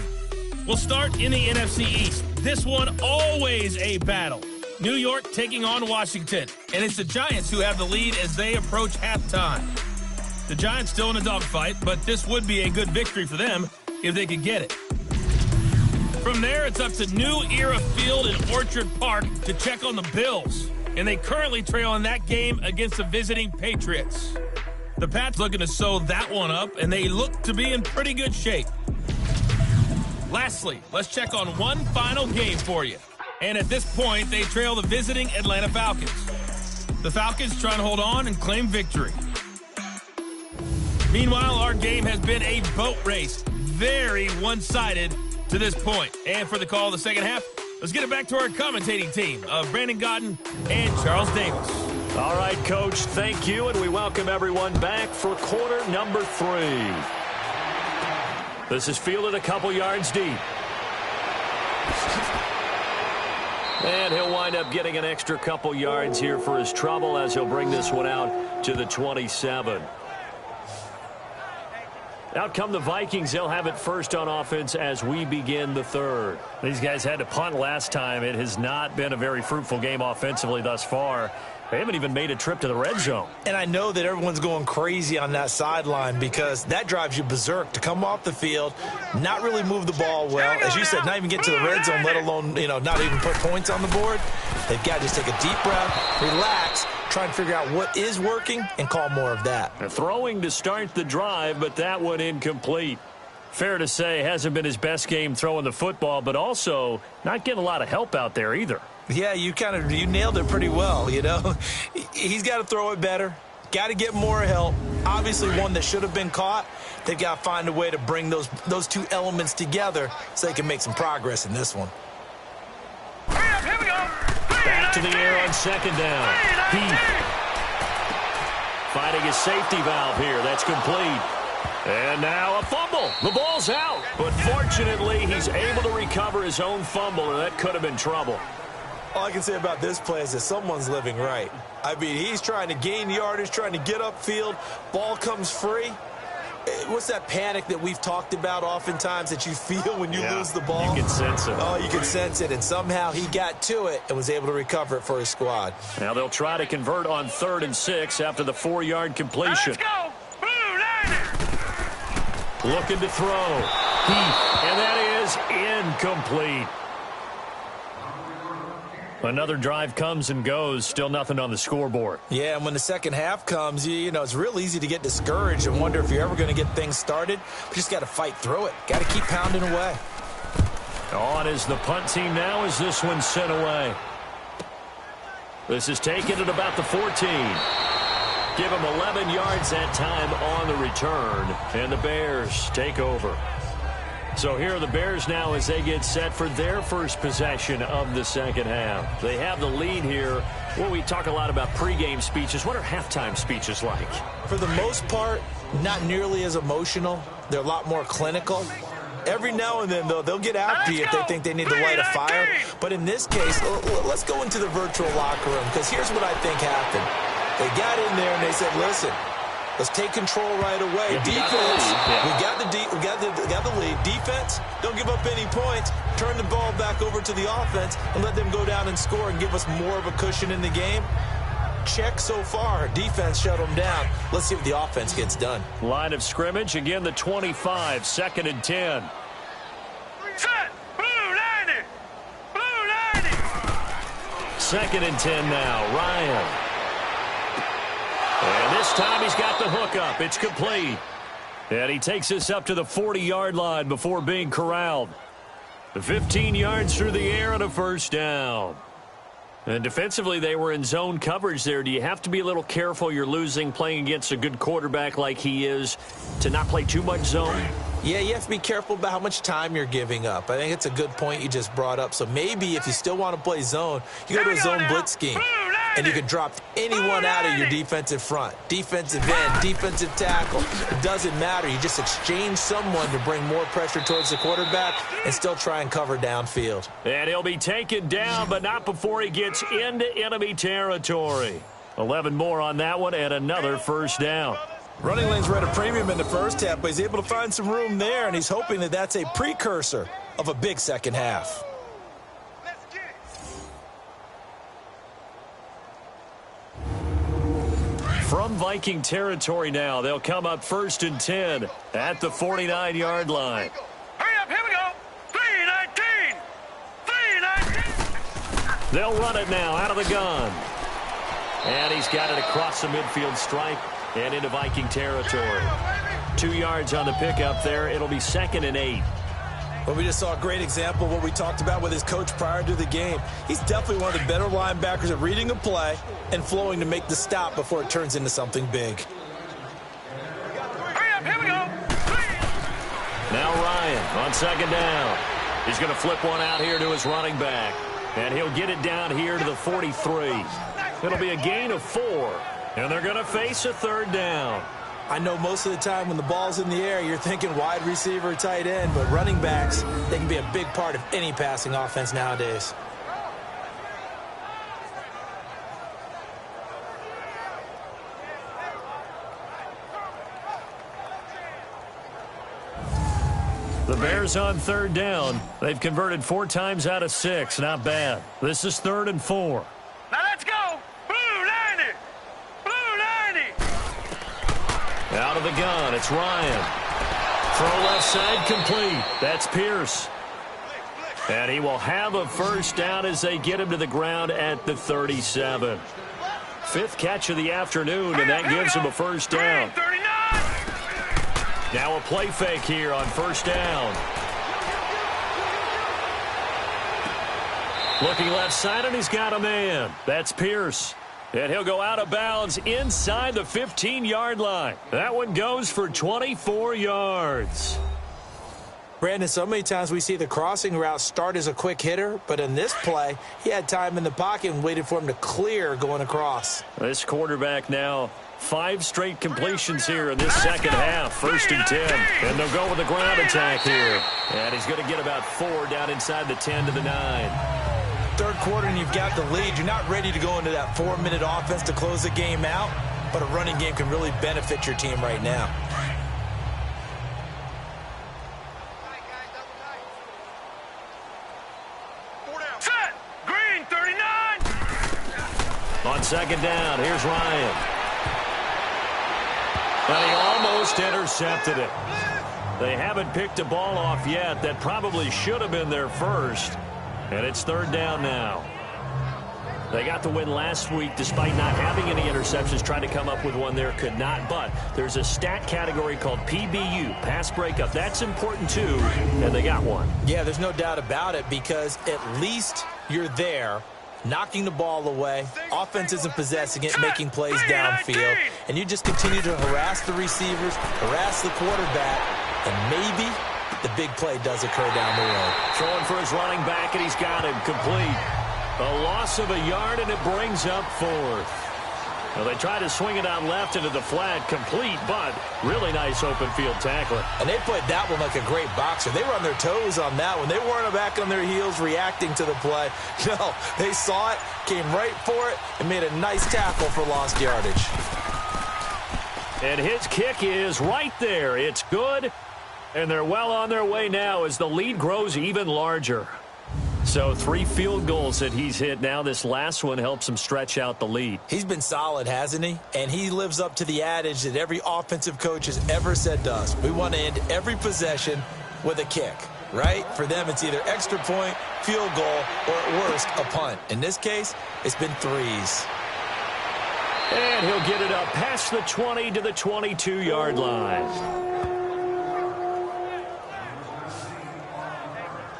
We'll start in the NFC East. This one always a battle. New York taking on Washington, and it's the Giants who have the lead as they approach halftime. The Giants still in a dogfight, but this would be a good victory for them if they could get it. From From there, it's up to New Era Field in Orchard Park to check on the Bills. And they currently trail in that game against the visiting Patriots. The Pats looking to sew that one up, and they look to be in pretty good shape. Lastly, let's check on one final game for you. And at this point, they trail the visiting Atlanta Falcons. The Falcons trying to hold on and claim victory. Meanwhile, our game has been a boat race. Very one-sided to this point. And for the call of the second half, let's get it back to our commentating team of Brandon Godden and Charles Davis. All right, Coach, thank you, and we welcome everyone back for quarter number 3. This is fielded a couple yards deep. And he'll wind up getting an extra couple yards here for his trouble as he'll bring this one out to the 27. Out come the Vikings. They'll have it first on offense as we begin the third. These guys had to punt last time. It has not been a very fruitful game offensively thus far. They haven't even made a trip to the red zone. And I know that everyone's going crazy on that sideline because that drives you berserk to come off the field, not really move the ball well. As you said, not even get to the red zone, let alone, not even put points on the board. They've got to just take a deep breath, relax, try and figure out what is working and call more of that. Throwing to start the drive, but that one incomplete. Fair to say, hasn't been his best game throwing the football, but also not getting a lot of help out there either. Yeah, you nailed it pretty well, He's got to throw it better, got to get more help. Obviously one that should have been caught. They've got to find a way to bring those two elements together so they can make some progress in this one. Here we go. Back to the air on second down. Heath finding his safety valve here. That's complete. And now a fumble. The ball's out. But fortunately, he's able to recover his own fumble, or that could have been trouble. All I can say about this play is that someone's living right. I mean, he's trying to gain yardage, trying to get upfield. Ball comes free. What's that panic that we've talked about oftentimes that you feel when you lose the ball? You can sense it. Oh, you can sense it. And somehow he got to it and was able to recover it for his squad. Now they'll try to convert on 3rd and 6 after the 4-yard completion. Let's go. Blue Niner. Looking to throw. Heath, and that is incomplete. Another drive comes and goes. Still nothing on the scoreboard. Yeah, and when the second half comes, it's real easy to get discouraged and wonder if you're ever going to get things started. But you just got to fight through it. Got to keep pounding away. On is the punt team now as this one's sent away. This is taken at about the 14. Give him 11 yards that time on the return. And the Bears take over. So here are the Bears now as they get set for their first possession of the second half. They have the lead here. Well, we talk a lot about pregame speeches. What are halftime speeches like? For the most part, not nearly as emotional. They're a lot more clinical. Every now and then, though, they'll get after you if they think they need to light a fire. But in this case, let's go into the virtual locker room because here's what I think happened. They got in there and they said, listen, let's take control right away. Defense, we got the lead. Defense, don't give up any points. Turn the ball back over to the offense and let them go down and score and give us more of a cushion in the game. Check so far. Defense shut them down. Let's see what the offense gets done. Line of scrimmage, again the 25, 2nd and 10. Set. Blue Niner. Blue Niner. 2nd and 10 now. Ryan. And this time he's got the hook up. It's complete. And he takes this up to the 40-yard line before being corralled. The 15 yards through the air and a first down. And defensively, they were in zone coverage there. Do you have to be a little careful? You're losing playing against a good quarterback like he is to not play too much zone? Yeah, you have to be careful about how much time you're giving up. I think it's a good point you just brought up. So maybe if you still want to play zone, you go to a zone blitz scheme. And you can drop anyone out of your defensive front. Defensive end, defensive tackle. It doesn't matter. You just exchange someone to bring more pressure towards the quarterback and still try and cover downfield. And he'll be taken down, but not before he gets into enemy territory. 11 more on that one and another first down. Running lanes were at a premium in the first half, but he's able to find some room there, and he's hoping that that's a precursor of a big second half. From Viking territory now, they'll come up 1st and 10 at the 49-yard line. Hurry up, here we go. 3-19. They'll run it now out of the gun. And he's got it across the midfield stripe and into Viking territory. 2 yards on the pickup there. It'll be 2nd and 8. Well, we just saw a great example of what we talked about with his coach prior to the game. He's definitely one of the better linebackers at reading a play and flowing to make the stop before it turns into something big. Hurry up, here we go. Now Ryan on 2nd down. He's going to flip one out here to his running back. And he'll get it down here to the 43. It'll be a gain of 4. And they're going to face a 3rd down. I know most of the time when the ball's in the air, you're thinking wide receiver, tight end, but running backs, they can be a big part of any passing offense nowadays. The Bears on 3rd down. They've converted 4 times out of 6. Not bad. This is 3rd and 4. Now let's go. Blue 90. Blue 90. Out of the gun, it's Ryan. Throw left side complete. That's Pierce. And he will have a 1st down as they get him to the ground at the 37. 5th catch of the afternoon, and that gives him a 1st down. 39. Now a play fake here on 1st down. Looking left side, and he's got a man. That's Pierce. And he'll go out of bounds inside the 15-yard line. That one goes for 24 yards. Brandon, so many times we see the crossing route start as a quick hitter, but in this play, he had time in the pocket and waited for him to clear going across. This quarterback now 5 straight completions here in this 2nd half. 1st and 10. And they'll go with the ground attack here. And he's going to get about 4 down inside the 10 to the 9. 3rd quarter and you've got the lead. You're not ready to go into that 4-minute offense to close the game out, but a running game can really benefit your team right now. Set. Green 39. On 2nd down, here's Ryan. And he almost intercepted it. They haven't picked a ball off yet. That probably should have been their first. And it's 3rd down now. They got the win last week despite not having any interceptions. Tried to come up with one there, could not. But there's a stat category called PBU, pass breakup. That's important too, and they got one. Yeah, there's no doubt about it because at least you're there, knocking the ball away. Offense isn't possessing it, making plays downfield. And you just continue to harass the receivers, harass the quarterback, and maybe the big play does occur down the road. Throwing for his running back, and he's got him complete. A loss of a yard, and it brings up 4th. Well, they try to swing it out left into the flat, complete, but really nice open field tackling. And they played that one like a great boxer. They were on their toes on that one. They weren't back on their heels reacting to the play. No, they saw it, came right for it, and made a nice tackle for lost yardage. And his kick is right there. It's good, and they're well on their way now as the lead grows even larger. So 3 field goals that he's hit now. This last one helps him stretch out the lead. He's been solid, hasn't he? And he lives up to the adage that every offensive coach has ever said to us. We want to end every possession with a kick, right? For them, it's either extra point, field goal, or at worst, a punt. In this case, it's been 3s. And he'll get it up past the 20 to the 22-yard line.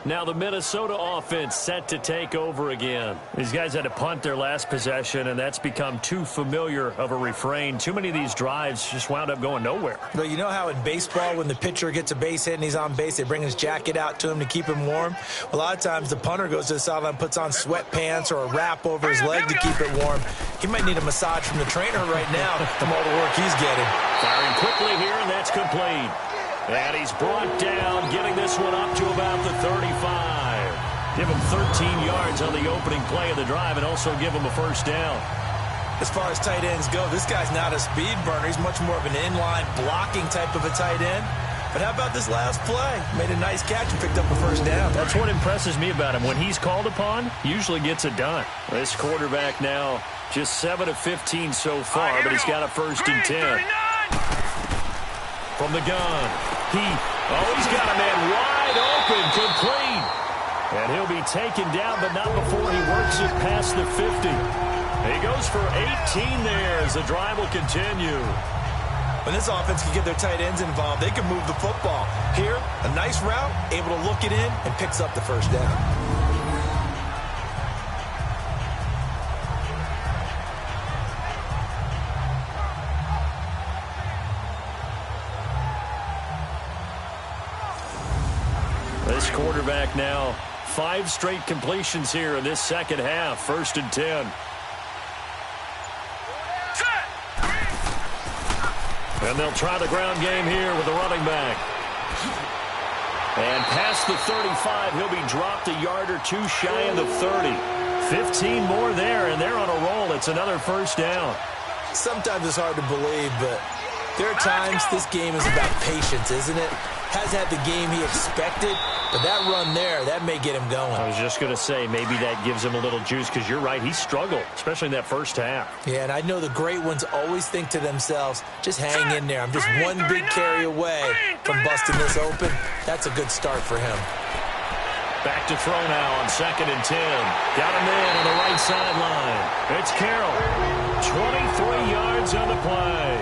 Now the Minnesota offense set to take over again. These guys had to punt their last possession, and that's become too familiar of a refrain. Too many of these drives just wound up going nowhere. Well, you know how in baseball when the pitcher gets a base hit and he's on base, they bring his jacket out to him to keep him warm? A lot of times the punter goes to the sideline, puts on sweatpants or a wrap over his leg to keep it warm. He might need a massage from the trainer right now from all the work he's getting. Firing quickly here, and that's complete. And he's brought down, getting this one up to about the 35. Give him 13 yards on the opening play of the drive and also give him a 1st down. As far as tight ends go, this guy's not a speed burner. He's much more of an inline blocking type of a tight end. But how about this last play? Made a nice catch and picked up a 1st down. That's what impresses me about him. When he's called upon, usually gets it done. This quarterback now just 7 of 15 so far, but he's got a 1st and 10. From the gun. He's got a man wide open, complete. And he'll be taken down, but not before he works it past the 50. He goes for 18 there as the drive will continue. When this offense can get their tight ends involved, they can move the football. Here, a nice route, able to look it in, and picks up the first down. This quarterback now 5 straight completions here in this second half. 1st and 10. And they'll try the ground game here with the running back. And past the 35, he'll be dropped a yard or two shy of the 30. 15 more there, and they're on a roll. It's another first down. Sometimes it's hard to believe, but there are times this game is about patience, isn't it? Has had the game he expected, but that run there, that may get him going. I was just going to say, maybe that gives him a little juice, because you're right, he struggled, especially in that first half. Yeah, and I know the great ones always think to themselves, just hang in there. I'm just one big carry away from busting this open. That's a good start for him. Back to throw now on 2nd and 10. Got a man on the right sideline. It's Carroll. 23 yards on the play.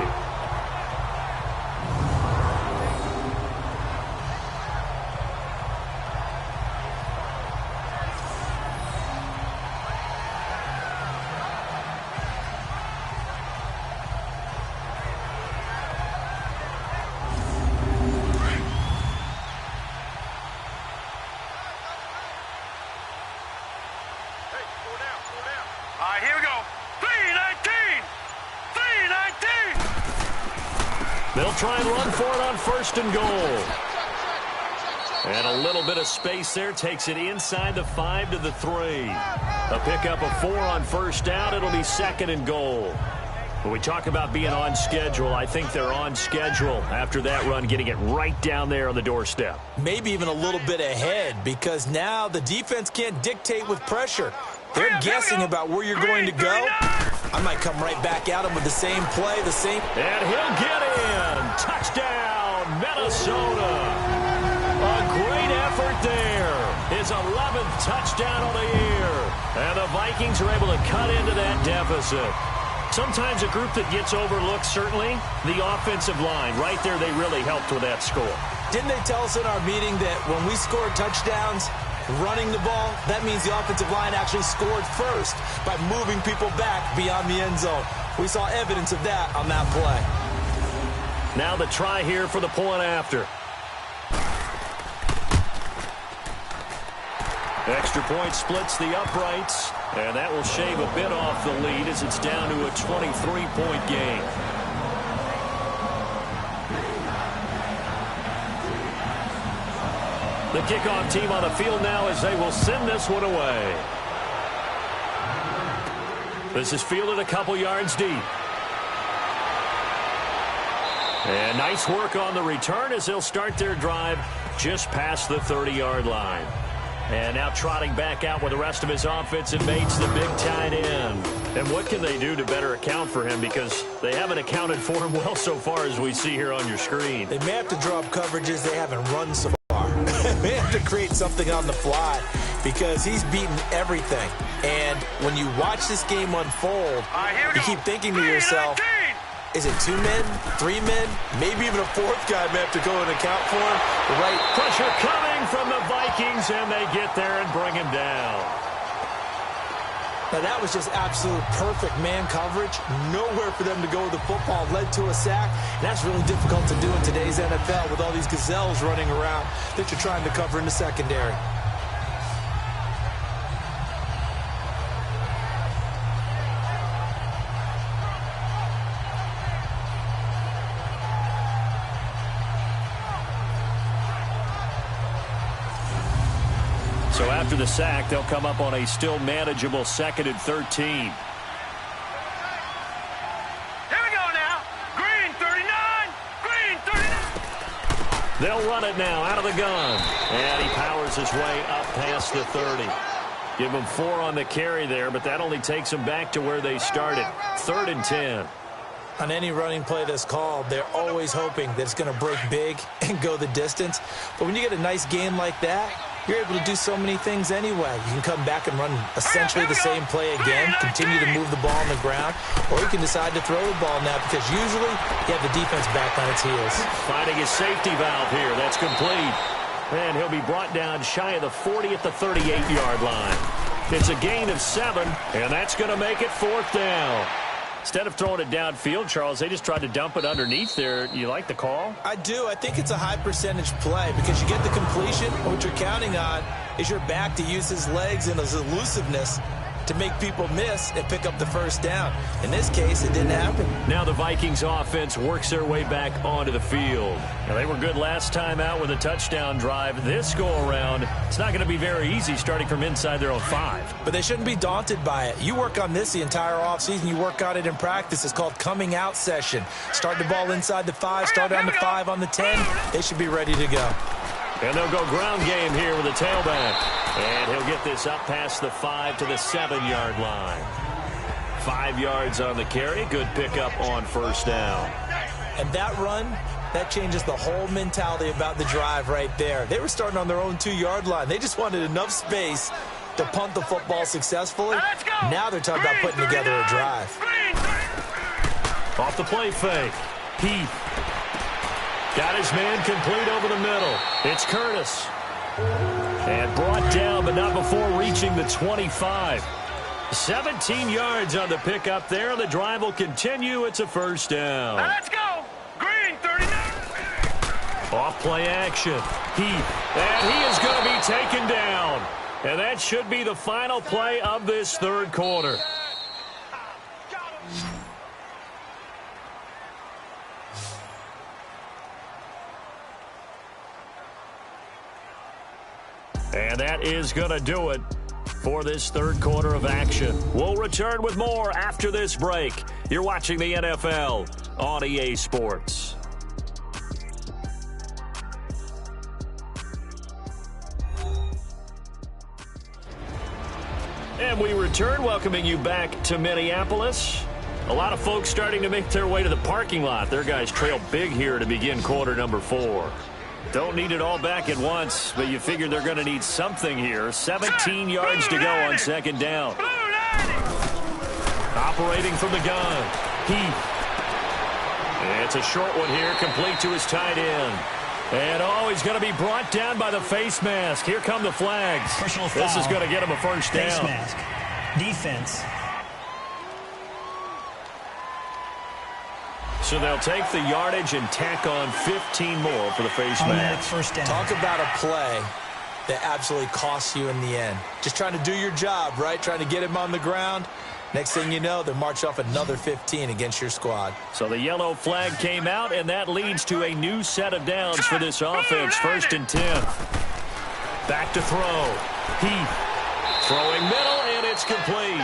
Here we go. 3-19. 3-19. They'll try and run for it on 1st and goal. And a little bit of space there takes it inside the 5 to the 3. A pickup of 4 on 1st down. It'll be 2nd and goal. When we talk about being on schedule, I think they're on schedule after that run, getting it right down there on the doorstep. Maybe even a little bit ahead, because now the defense can't dictate with pressure. They're guessing about where you're going to go. I might come right back at him with the same play, the same. And he'll get in. Touchdown, Minnesota. A great effort there. His 11th touchdown of the year. And the Vikings are able to cut into that deficit. Sometimes a group that gets overlooked, certainly, the offensive line. Right there, they really helped with that score. Didn't they tell us in our meeting that when we score touchdowns, running the ball, that means the offensive line actually scored first by moving people back beyond the end zone? We saw evidence of that on that play. Now the try here for the point after. Extra point splits the uprights, and that will shave a bit off the lead as it's down to a 23-point game. The kickoff team on the field now as they will send this one away. This is fielded a couple yards deep. And nice work on the return as they'll start their drive just past the 30-yard line. And now trotting back out with the rest of his offensive mates, the big tight end. And what can they do to better account for him? Because they haven't accounted for him well so far, as we see here on your screen. They may have to draw up coverages they haven't run so far. They may have to create something on the fly, because he's beaten everything. And when you watch this game unfold, you keep thinking to yourself, is it 2 men, 3 men, maybe even a 4th guy may have to go and account for him? The right pressure coming from the Vikings, and they get there and bring him down. Now that was just absolute perfect man coverage. Nowhere for them to go with the football. Led to a sack. And that's really difficult to do in today's NFL with all these gazelles running around that you're trying to cover in the secondary. So after the sack, they'll come up on a still manageable 2nd and 13. Here we go now. Green 39. Green 39. They'll run it now out of the gun. And he powers his way up past the 30. Give him 4 on the carry there, but that only takes them back to where they started. 3rd and 10. On any running play that's called, they're always hoping that it's going to break big and go the distance. But when you get a nice game like that, you're able to do so many things anyway. You can come back and run essentially the same play again, continue to move the ball on the ground, or you can decide to throw the ball now because usually you have the defense back on its heels. Finding his safety valve here. That's complete. And he'll be brought down shy of the 40 at the 38-yard line. It's a gain of 7, and that's going to make it 4th down. Instead of throwing it downfield, Charles, they just tried to dump it underneath there. You like the call? I do. I think it's a high percentage play because you get the completion. What you're counting on is your back to use his legs and his elusiveness to make people miss and pick up the first down. In this case, it didn't happen. Now the Vikings offense works their way back onto the field. Now they were good last time out with a touchdown drive. This go-around, it's not going to be very easy starting from inside their own 5. But they shouldn't be daunted by it. You work on this the entire offseason. You work on it in practice. It's called coming out session. Start the ball inside the 5, start on the 5, on the 10. They should be ready to go. And they'll go ground game here with a tailback. And he'll get this up past the 5 to the 7-yard line. 5 yards on the carry. Good pickup on first down. And that run, that changes the whole mentality about the drive right there. They were starting on their own 2-yard line. They just wanted enough space to punt the football successfully. Now they're talking about putting together a drive. Off the play fake. Heath. Got his man complete over the middle. It's Curtis. And brought down, but not before reaching the 25. 17 yards on the pickup there. The drive will continue. It's a first down. Let's go. Green, 39. Off play action. Heath. And he is going to be taken down. And that should be the final play of this third quarter. And that is going to do it for this third quarter of action. We'll return with more after this break. You're watching the NFL on EA Sports. And we return, welcoming you back to Minneapolis. A lot of folks starting to make their way to the parking lot. Their guys trail big here to begin quarter number 4. Don't need it all back at once, but you figure they're going to need something here. 17 yards to go on second down. Operating from the gun. Heath. It's a short one here, complete to his tight end. And, he's going to be brought down by the face mask. Here come the flags. Personal foul. This is going to get him a first down. Face mask. Defense. So they'll take the yardage and tack on 15 more for the face mask. First down. Talk about a play that absolutely costs you in the end. Just trying to do your job, right? Trying to get him on the ground. Next thing you know, they march off another 15 against your squad. So the yellow flag came out, and that leads to a new set of downs for this offense. 1st and 10. Back to throw. Heath. Throwing middle, and it's complete.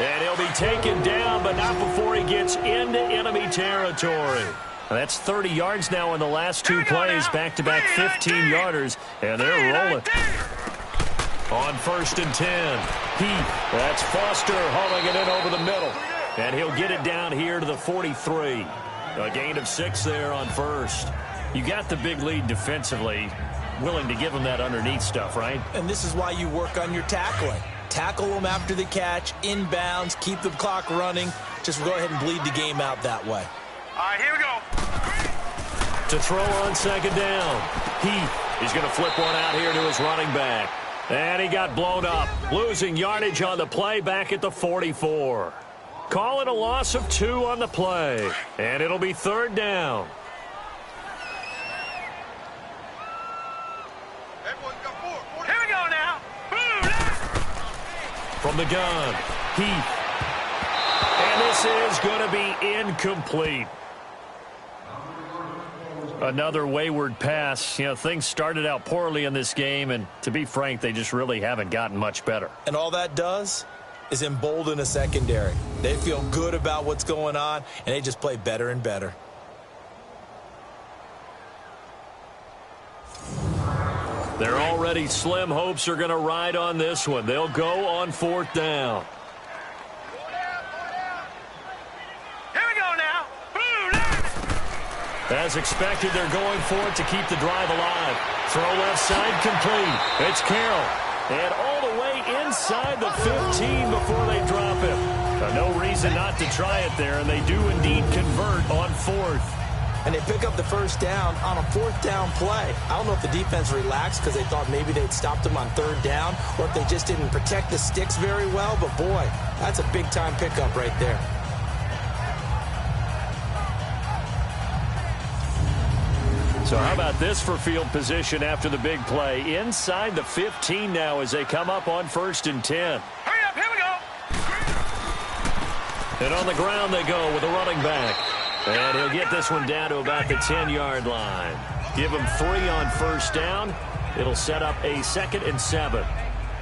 And he'll be taken down, but not before he gets into enemy territory. That's 30 yards now in the last 2 plays. Back-to-back 15-yarders, and they're rolling. On 1st and 10, Heath. That's Foster hauling it in over the middle. And he'll get it down here to the 43. A gain of 6 there on first. You got the big lead defensively. Willing to give him that underneath stuff, right? And this is why you work on your tackling. Tackle them after the catch, inbounds, keep the clock running. Just go ahead and bleed the game out that way. All right, here we go. To throw on second down. He's going to flip one out here to his running back. And he got blown up. Losing yardage on the play back at the 44. Call it a loss of 2 on the play. And it'll be 3rd down. Here we go now. Boom. From the gun, Heath. And this is going to be incomplete. Another wayward pass. You know, things started out poorly in this game, and to be frank, they just really haven't gotten much better. And all that does is embolden a secondary. They feel good about what's going on, and they just play better and better. Their already slim hopes are going to ride on this one. They'll go on 4th down. Here we go now. Boom. As expected, they're going for it to keep the drive alive. Throw left side complete. It's Carroll. And all the way inside the 15 before they drop him. No reason not to try it there, and they do indeed convert on fourth. And they pick up the first down on a fourth down play. I don't know if the defense relaxed because they thought maybe they'd stopped them on third down or if they just didn't protect the sticks very well. But, boy, that's a big-time pickup right there. So how about this for field position after the big play? Inside the 15 now as they come up on 1st and 10. Hurry up, here we go. And on the ground they go with a running back. And he'll get this one down to about the 10-yard line. Give him 3 on 1st down. It'll set up a 2nd and 7.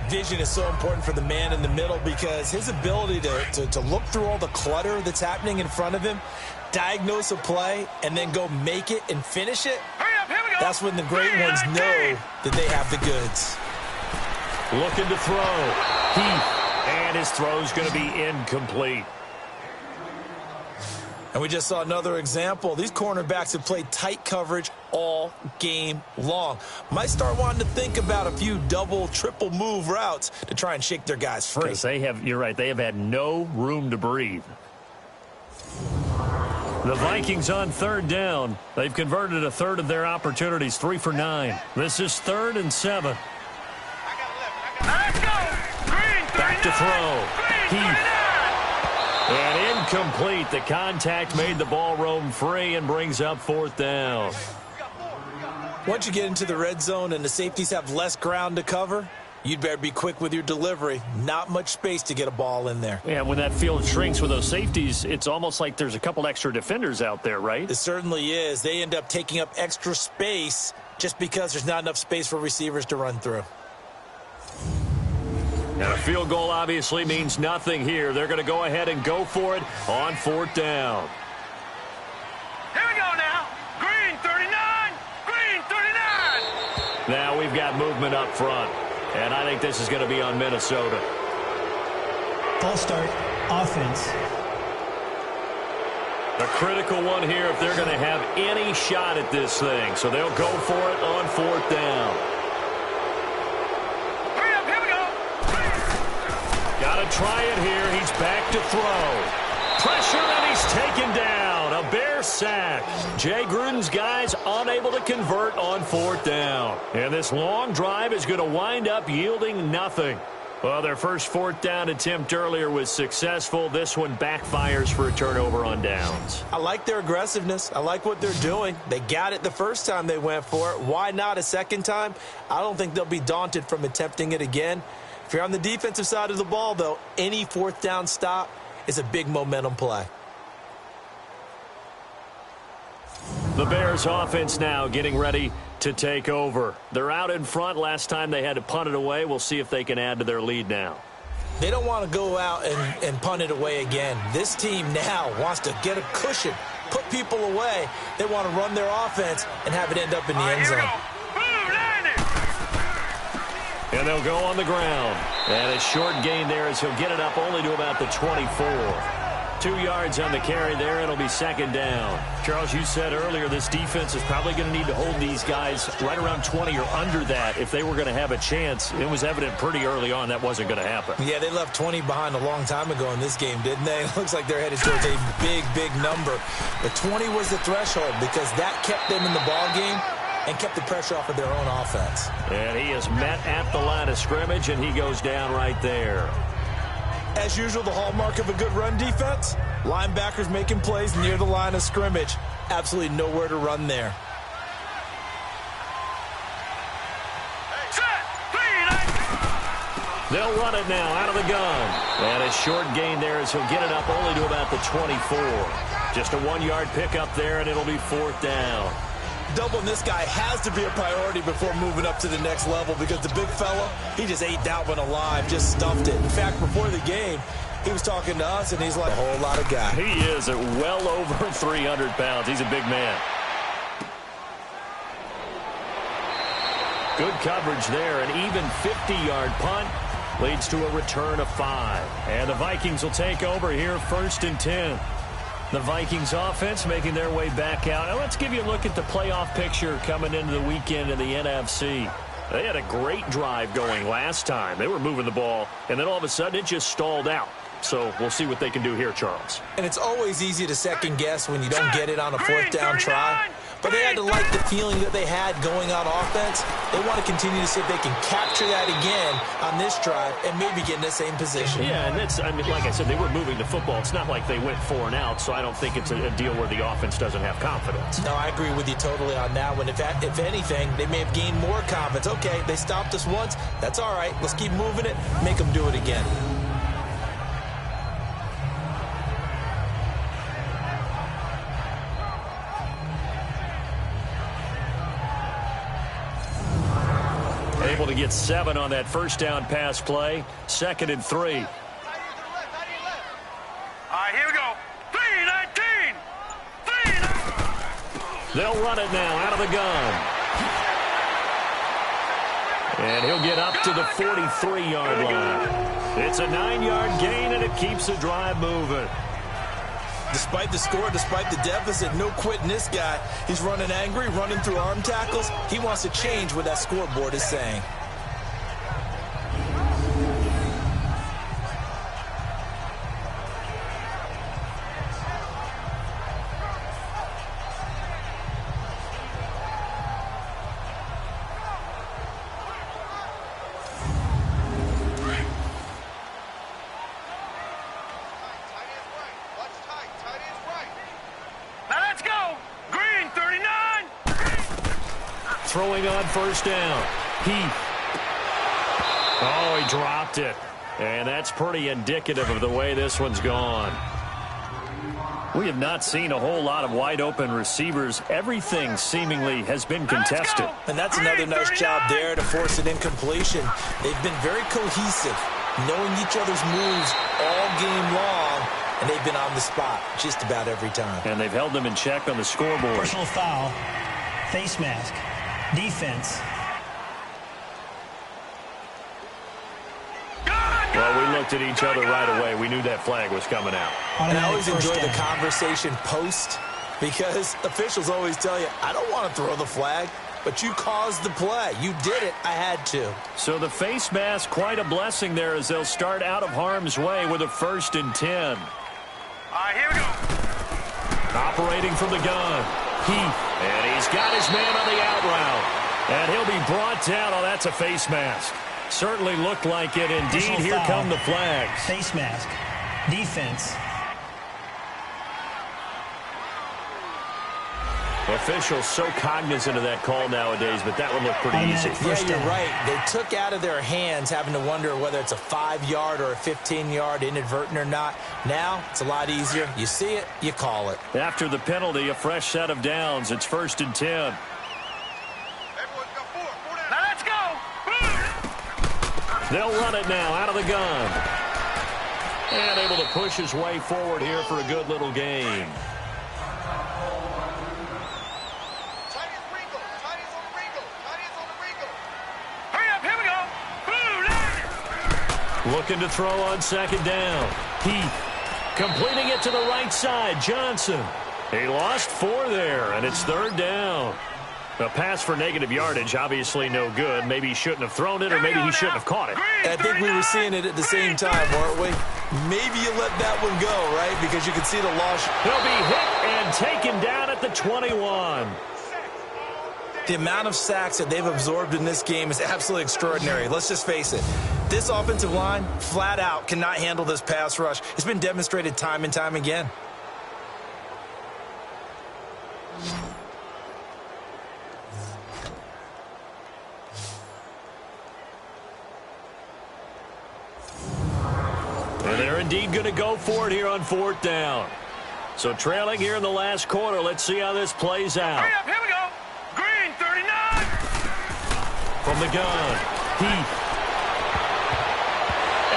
Vision is so important for the man in the middle because his ability to look through all the clutter that's happening in front of him, diagnose a play, and then go make it and finish it. Hurry up, here we go. That's when the great ones know that they have the goods. Looking to throw. Heath. And his throw's going to be incomplete. And we just saw another example. These cornerbacks have played tight coverage all game long. Might start wanting to think about a few double, triple move routes to try and shake their guys free. Because you're right, they have had no room to breathe. The Vikings on 3rd down. They've converted a third of their opportunities, 3 for 9. This is 3rd and 7. Let's go. Green, 39. Back to throw. Green, Heath. 39. And incomplete. The contact made the ball roam free and brings up 4th down. Once you get into the red zone and the safeties have less ground to cover, you'd better be quick with your delivery. Not much space to get a ball in there. Yeah, when that field shrinks with those safeties, it's almost like there's a couple extra defenders out there, right? It certainly is. They end up taking up extra space just because there's not enough space for receivers to run through. And a field goal obviously means nothing here. They're going to go ahead and go for it on 4th down. Here we go now. Green, 39. Green, 39. Now we've got movement up front. And I think this is going to be on Minnesota. False start, offense. A critical one here if they're going to have any shot at this thing. So they'll go for it on 4th down. Hurry up, here we go. Got to try it here. He's back to throw. Pressure, and he's taken down. A Bear sack. Jay Gruden's guys unable to convert on 4th down. And this long drive is going to wind up yielding nothing. Well, their first 4th down attempt earlier was successful. This one backfires for a turnover on downs. I like their aggressiveness. I like what they're doing. They got it the first time they went for it. Why not a second time? I don't think they'll be daunted from attempting it again. If you're on the defensive side of the ball, though, any 4th down stop is a big momentum play. The Bears offense now getting ready to take over. They're out in front. Last time they had to punt it away. We'll see if they can add to their lead now. They don't want to go out and punt it away again. This team now wants to get a cushion, put people away. They want to run their offense and have it end up in the end zone. And they'll go on the ground. And a short gain there as he'll get it up only to about the 24. 2 yards on the carry there. It'll be 2nd down. Charles, you said earlier this defense is probably going to need to hold these guys right around 20 or under that if they were going to have a chance. It was evident pretty early on that wasn't going to happen. Yeah, they left 20 behind a long time ago in this game, didn't they? It looks like they're headed towards a big, big number. But 20 was the threshold because that kept them in the ball game and kept the pressure off of their own offense. And he is met at the line of scrimmage, and he goes down right there. As usual, the hallmark of a good run defense, linebackers making plays near the line of scrimmage. Absolutely nowhere to run there. They'll run it now out of the gun. And a short gain there as he'll get it up only to about the 24. Just a 1-yard pickup there, and it'll be 4th down. Doubling this guy has to be a priority before moving up to the next level because the big fella, he just ate that one alive, just stuffed it. In fact, before the game, he was talking to us, and he's like a whole lot of guy. He is at well over 300 pounds. He's a big man. Good coverage there. An even 50-yard punt leads to a return of 5. And the Vikings will take over here 1st and 10. The Vikings offense making their way back out. Now let's give you a look at the playoff picture coming into the weekend in the NFC. They had a great drive going last time. They were moving the ball, and then all of a sudden it just stalled out. So we'll see what they can do here, Charles. And it's always easy to second guess when you don't get it on a fourth down try. But they had to like the feeling that they had going on offense. They want to continue to see if they can capture that again on this drive and maybe get in the same position. Yeah, and that's, I mean, like I said, they were moving the football. It's not like they went 4 and out, so I don't think it's a deal where the offense doesn't have confidence. No, I agree with you totally on that one. If anything, they may have gained more confidence. Okay, they stopped us once. That's all right. Let's keep moving it. Make them do it again. Able to get 7 on that first down pass play. 2nd and 3. All right, here we go. 3-19. 3-19. They'll run it now out of the gun. And he'll get up to the 43-yard line. It's a 9-yard gain, and it keeps the drive moving. Despite the score, despite the deficit, no quitting this guy. He's running angry, running through arm tackles. He wants to change what that scoreboard is saying. Throwing on first down. Heath. Oh, he dropped it. And that's pretty indicative of the way this one's gone. We have not seen a whole lot of wide open receivers. Everything seemingly has been contested. And that's another nice job there to force an incompletion. They've been very cohesive, knowing each other's moves all game long, and they've been on the spot just about every time. And they've held them in check on the scoreboard. Personal foul, face mask, defense. Well, we looked at each other right away. We knew that flag was coming out. And I always enjoy the conversation post, because officials always tell you, I don't want to throw the flag, but you caused the play. You did it. I had to. So the face mask, quite a blessing there as they'll start out of harm's way with a 1st and 10. All right, here we go. Operating from the gun. Heath. And he's got his man on the out route. And he'll be brought down. Oh, that's a face mask. Certainly looked like it. Indeed, here come the flags. Face mask. Defense. Officials so cognizant of that call nowadays, but that would look pretty easy. Yeah, you're right. They took out of their hands having to wonder whether it's a 5-yard or a 15-yard inadvertent or not. Now, it's a lot easier. You see it, you call it. After the penalty, a fresh set of downs. It's 1st and 10. Now let's go. They'll run it now out of the gun. And able to push his way forward here for a good little gain. Looking to throw on 2nd down. Heath completing it to the right side. Johnson. He lost 4 there, and it's 3rd down. A pass for negative yardage, obviously no good. Maybe he shouldn't have thrown it, or maybe he shouldn't have caught it. I think we were seeing it at the same time, weren't we? Maybe you let that one go, right? Because you can see the loss. He'll be hit and taken down at the 21. The amount of sacks that they've absorbed in this game is absolutely extraordinary. Let's just face it. This offensive line, flat out, cannot handle this pass rush. It's been demonstrated time and time again. And they're indeed going to go for it here on 4th down. So trailing here in the last quarter. Let's see how this plays out. Hurry up, here we go. Green, 39. From the gun, Heath.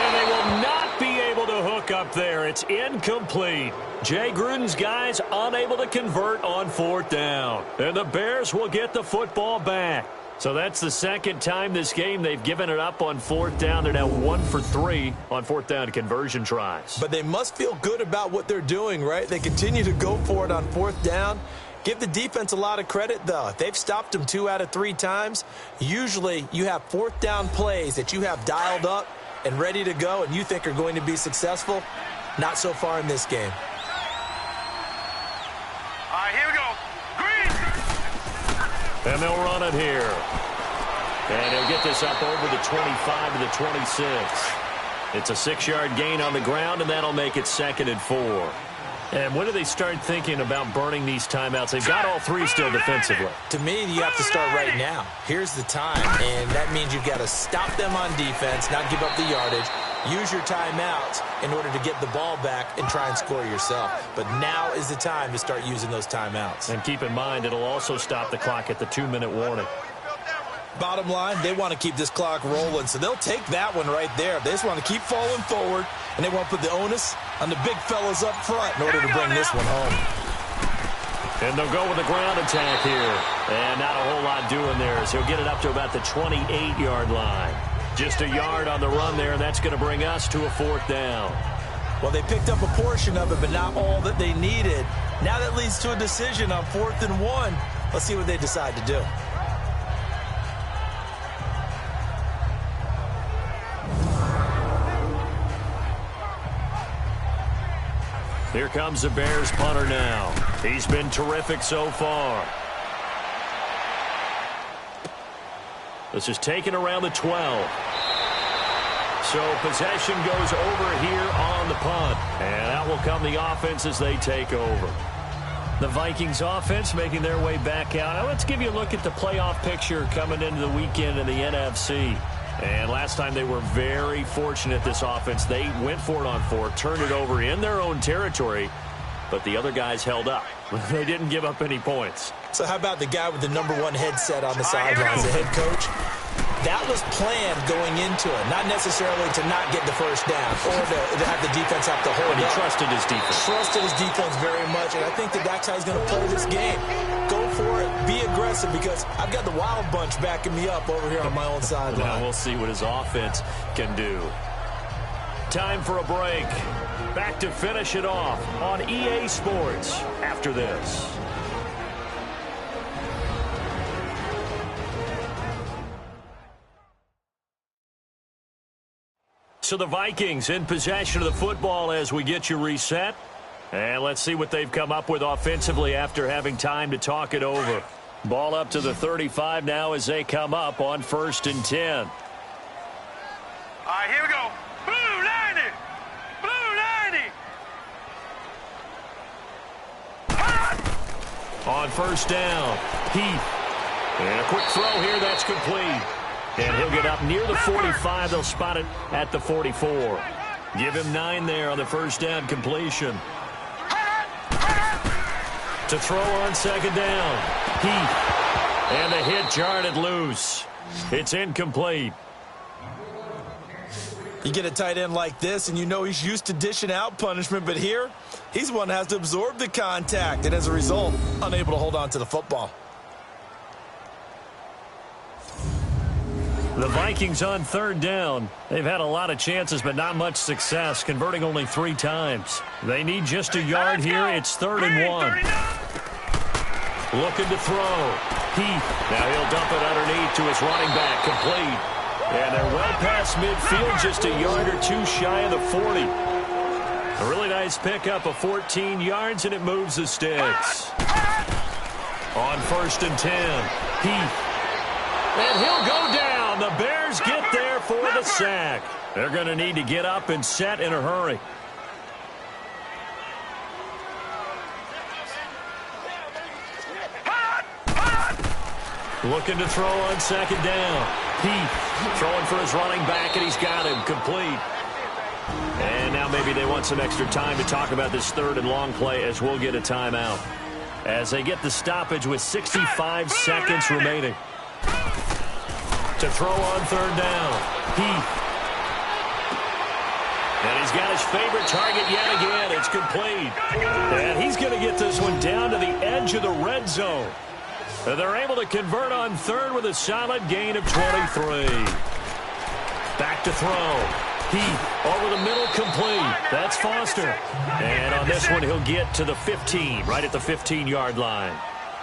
And they will not be able to hook up there. It's incomplete. Jay Gruden's guys unable to convert on 4th down. And the Bears will get the football back. So that's the second time this game they've given it up on fourth down. They're now 1 for 3 on fourth down conversion tries. But they must feel good about what they're doing, right? They continue to go for it on fourth down. Give the defense a lot of credit, though. They've stopped them 2 out of 3 times. Usually you have fourth down plays that you have dialed up and ready to go and you think are going to be successful. Not so far in this game. All right, here we go. Green. And they'll run it here. And he'll get this up over the 25 to the 26. It's a 6-yard gain on the ground, and that'll make it 2nd and 4. And when do they start thinking about burning these timeouts? They've got all 3 still defensively. To me, you have to start right now. Here's the time, and that means you've got to stop them on defense, not give up the yardage, use your timeouts in order to get the ball back and try and score yourself. But now is the time to start using those timeouts. And keep in mind, it'll also stop the clock at the 2-minute warning. Bottom line, they want to keep this clock rolling, so they'll take that one right there. They just want to keep falling forward, and they want to put the onus on the big fellas up front in order to bring this one home. And they'll go with the ground attack here. And not a whole lot doing there as he'll get it up to about the 28-yard line. Just a yard on the run there, and that's going to bring us to a 4th down. Well, they picked up a portion of it, but not all that they needed. Now that leads to a decision on 4th and 1. Let's see what they decide to do. Here comes the Bears punter now. He's been terrific so far. This is taken around the 12. So possession goes over here on the punt. And out will come the offense as they take over. The Vikings offense making their way back out. Now let's give you a look at the playoff picture coming into the weekend in the NFC. And last time they were very fortunate, this offense. They went for it on 4, turned it over in their own territory, but the other guys held up. They didn't give up any points. So how about the guy with the #1 headset on the sidelines, the head coach? That was planned going into it, not necessarily to not get the first down or to have the defense have to hold But he up. trusted his defense. Trusted his defense very much, and I think that's how he's going to play this game. Go for it, be aggressive, because I've got the wild bunch backing me up over here on my own sideline. Now we'll see what his offense can do. Time for a break. Back to finish it off on EA Sports after this. So the Vikings in possession of the football as we get you reset. And let's see what they've come up with offensively after having time to talk it over. Ball up to the 35 now as they come up on 1st and 10. All right, here we go. Blue 90. Blue 90. On 1st down, Heath. And a quick throw here, that's complete. And he'll get up near the 45. They'll spot it at the 44. Give him 9 there on the 1st down completion. To throw on 2nd down, Heath. And the hit jarred it loose. It's incomplete. You get a tight end like this, and you know he's used to dishing out punishment, but here, he's the one that has to absorb the contact, and as a result, unable to hold on to the football. The Vikings on 3rd down. They've had a lot of chances, but not much success, converting only 3 times. They need just a yard here. It's 3rd and 1. Looking to throw. Heath. Now he'll dump it underneath to his running back. Complete. And they're well past midfield, just a yard or 2 shy of the 40. A really nice pickup of 14 yards, and it moves the sticks. On 1st and 10, Heath. And he'll go down. The Bears get there for the sack. They're going to need to get up and set in a hurry. Looking to throw on 2nd down. Heath throwing for his running back, and he's got him complete. And now maybe they want some extra time to talk about this 3rd and long play as we'll get a timeout. As they get the stoppage with 65 seconds remaining. To throw on 3rd down, Heath. And he's got his favorite target yet again. It's complete. And he's going to get this one down to the edge of the red zone. They're able to convert on third with a solid gain of 23. Back to throw. Heath over the middle, complete. That's Foster. And on this one, he'll get to the 15, right at the 15-yard line.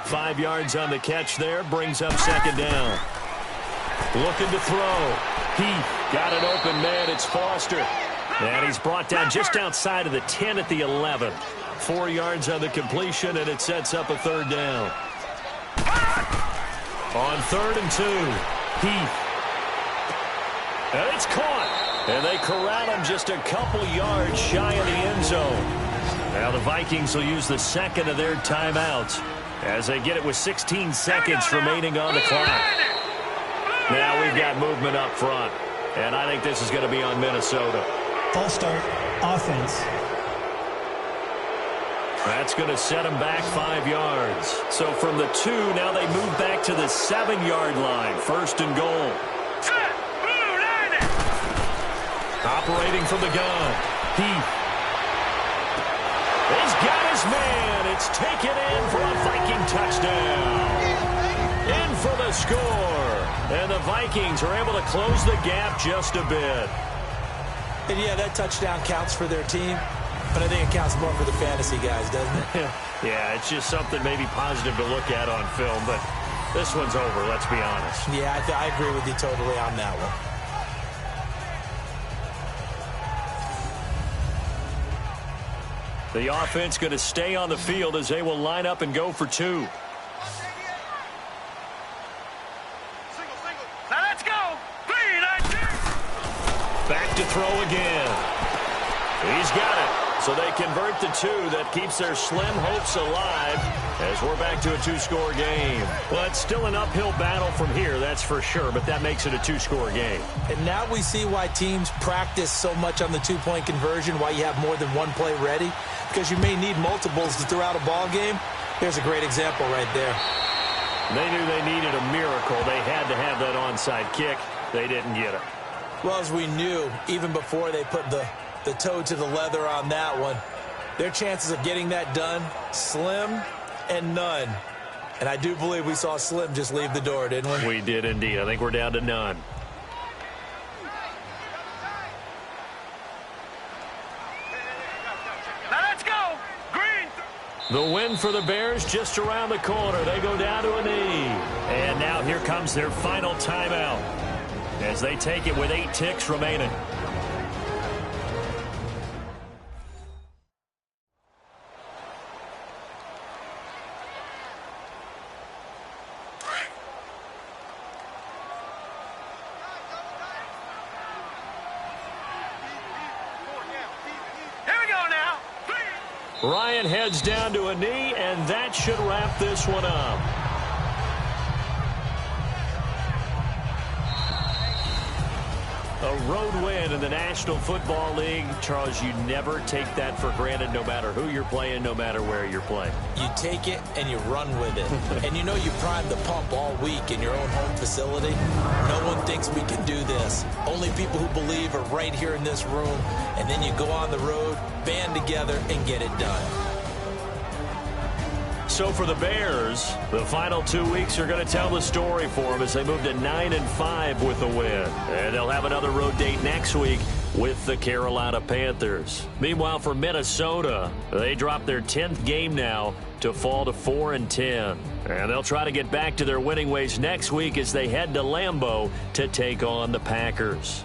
5 yards on the catch there, brings up second down. Looking to throw. Heath got an open man. It's Foster. And he's brought down just outside of the 10 at the 11. 4 yards on the completion, and it sets up a third down. On 3rd and 2, Heath. And it's caught. And they corral him just a couple yards shy of the end zone. Now the Vikings will use the second of their timeouts as they get it with 16 seconds remaining on the clock. Now we've got movement up front. And I think this is going to be on Minnesota. False start, offense. That's going to set them back 5 yards. So from the 2, now they move back to the 7-yard line. 1st and goal. Operating from the gun. Heath. He's got his man. It's taken in for a Viking touchdown. In for the score. And the Vikings are able to close the gap just a bit. And yeah, that touchdown counts for their team, but I think it counts more for the fantasy guys, doesn't it? Yeah, it's just something maybe positive to look at on film, but this one's over, let's be honest. Yeah, I agree with you totally on that one. The offense going to stay on the field as they will line up and go for 2. Now let's go. 3, 9, 2. Back to throw again. He's got it. So they convert the 2. That keeps their slim hopes alive as we're back to a 2-score game. Well, it's still an uphill battle from here, that's for sure, but that makes it a 2-score game. And now we see why teams practice so much on the 2-point conversion, why you have more than one play ready, because you may need multiples throughout a ball game. Here's a great example right there. They knew they needed a miracle. They had to have that onside kick. They didn't get it. Well, as we knew, even before they put the toe to the leather on that one, their chances of getting that done, slim and none. And I do believe we saw Slim just leave the door, didn't we? We did indeed. I think we're down to none. Now let's go. Green. The win for the Bears just around the corner. They go down to a knee. And now here comes their final timeout as they take it with 8 ticks remaining. Ryan heads down to a knee, and that should wrap this one up. A road win in the National Football League. Charles, you never take that for granted, no matter who you're playing, no matter where you're playing. You take it and you run with it. And you know you primed the pump all week in your own home facility. No one thinks we can do this. Only people who believe are right here in this room. And then you go on the road, band together, and get it done. So for the Bears, the final 2 weeks are going to tell the story for them as they move to 9-5 with a win. And they'll have another road date next week with the Carolina Panthers. Meanwhile, for Minnesota, they drop their 10th game now to fall to 4-10. And they'll try to get back to their winning ways next week as they head to Lambeau to take on the Packers.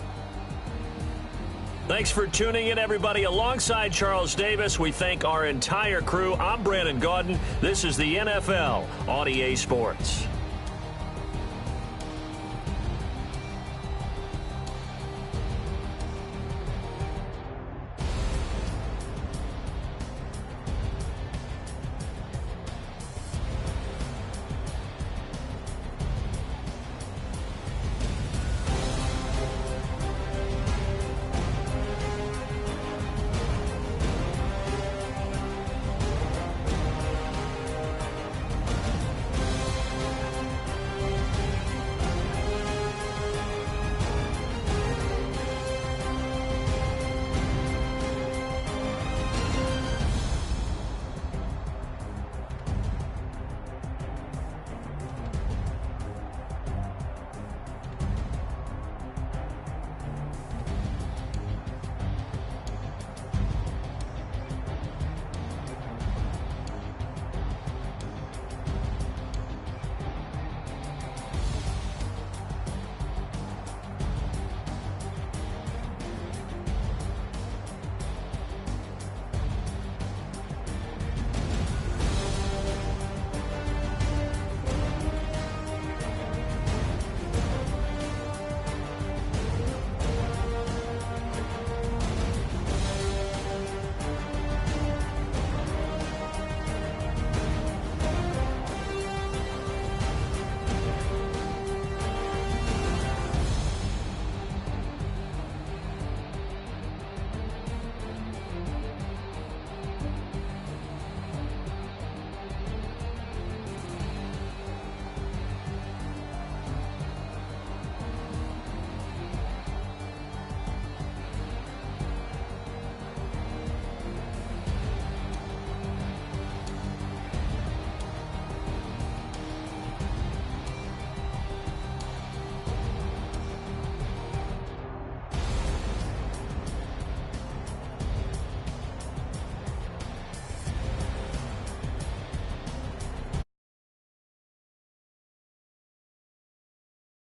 Thanks for tuning in, everybody. Alongside Charles Davis, we thank our entire crew. I'm Brandon Gaudin. This is the NFL on EA Sports.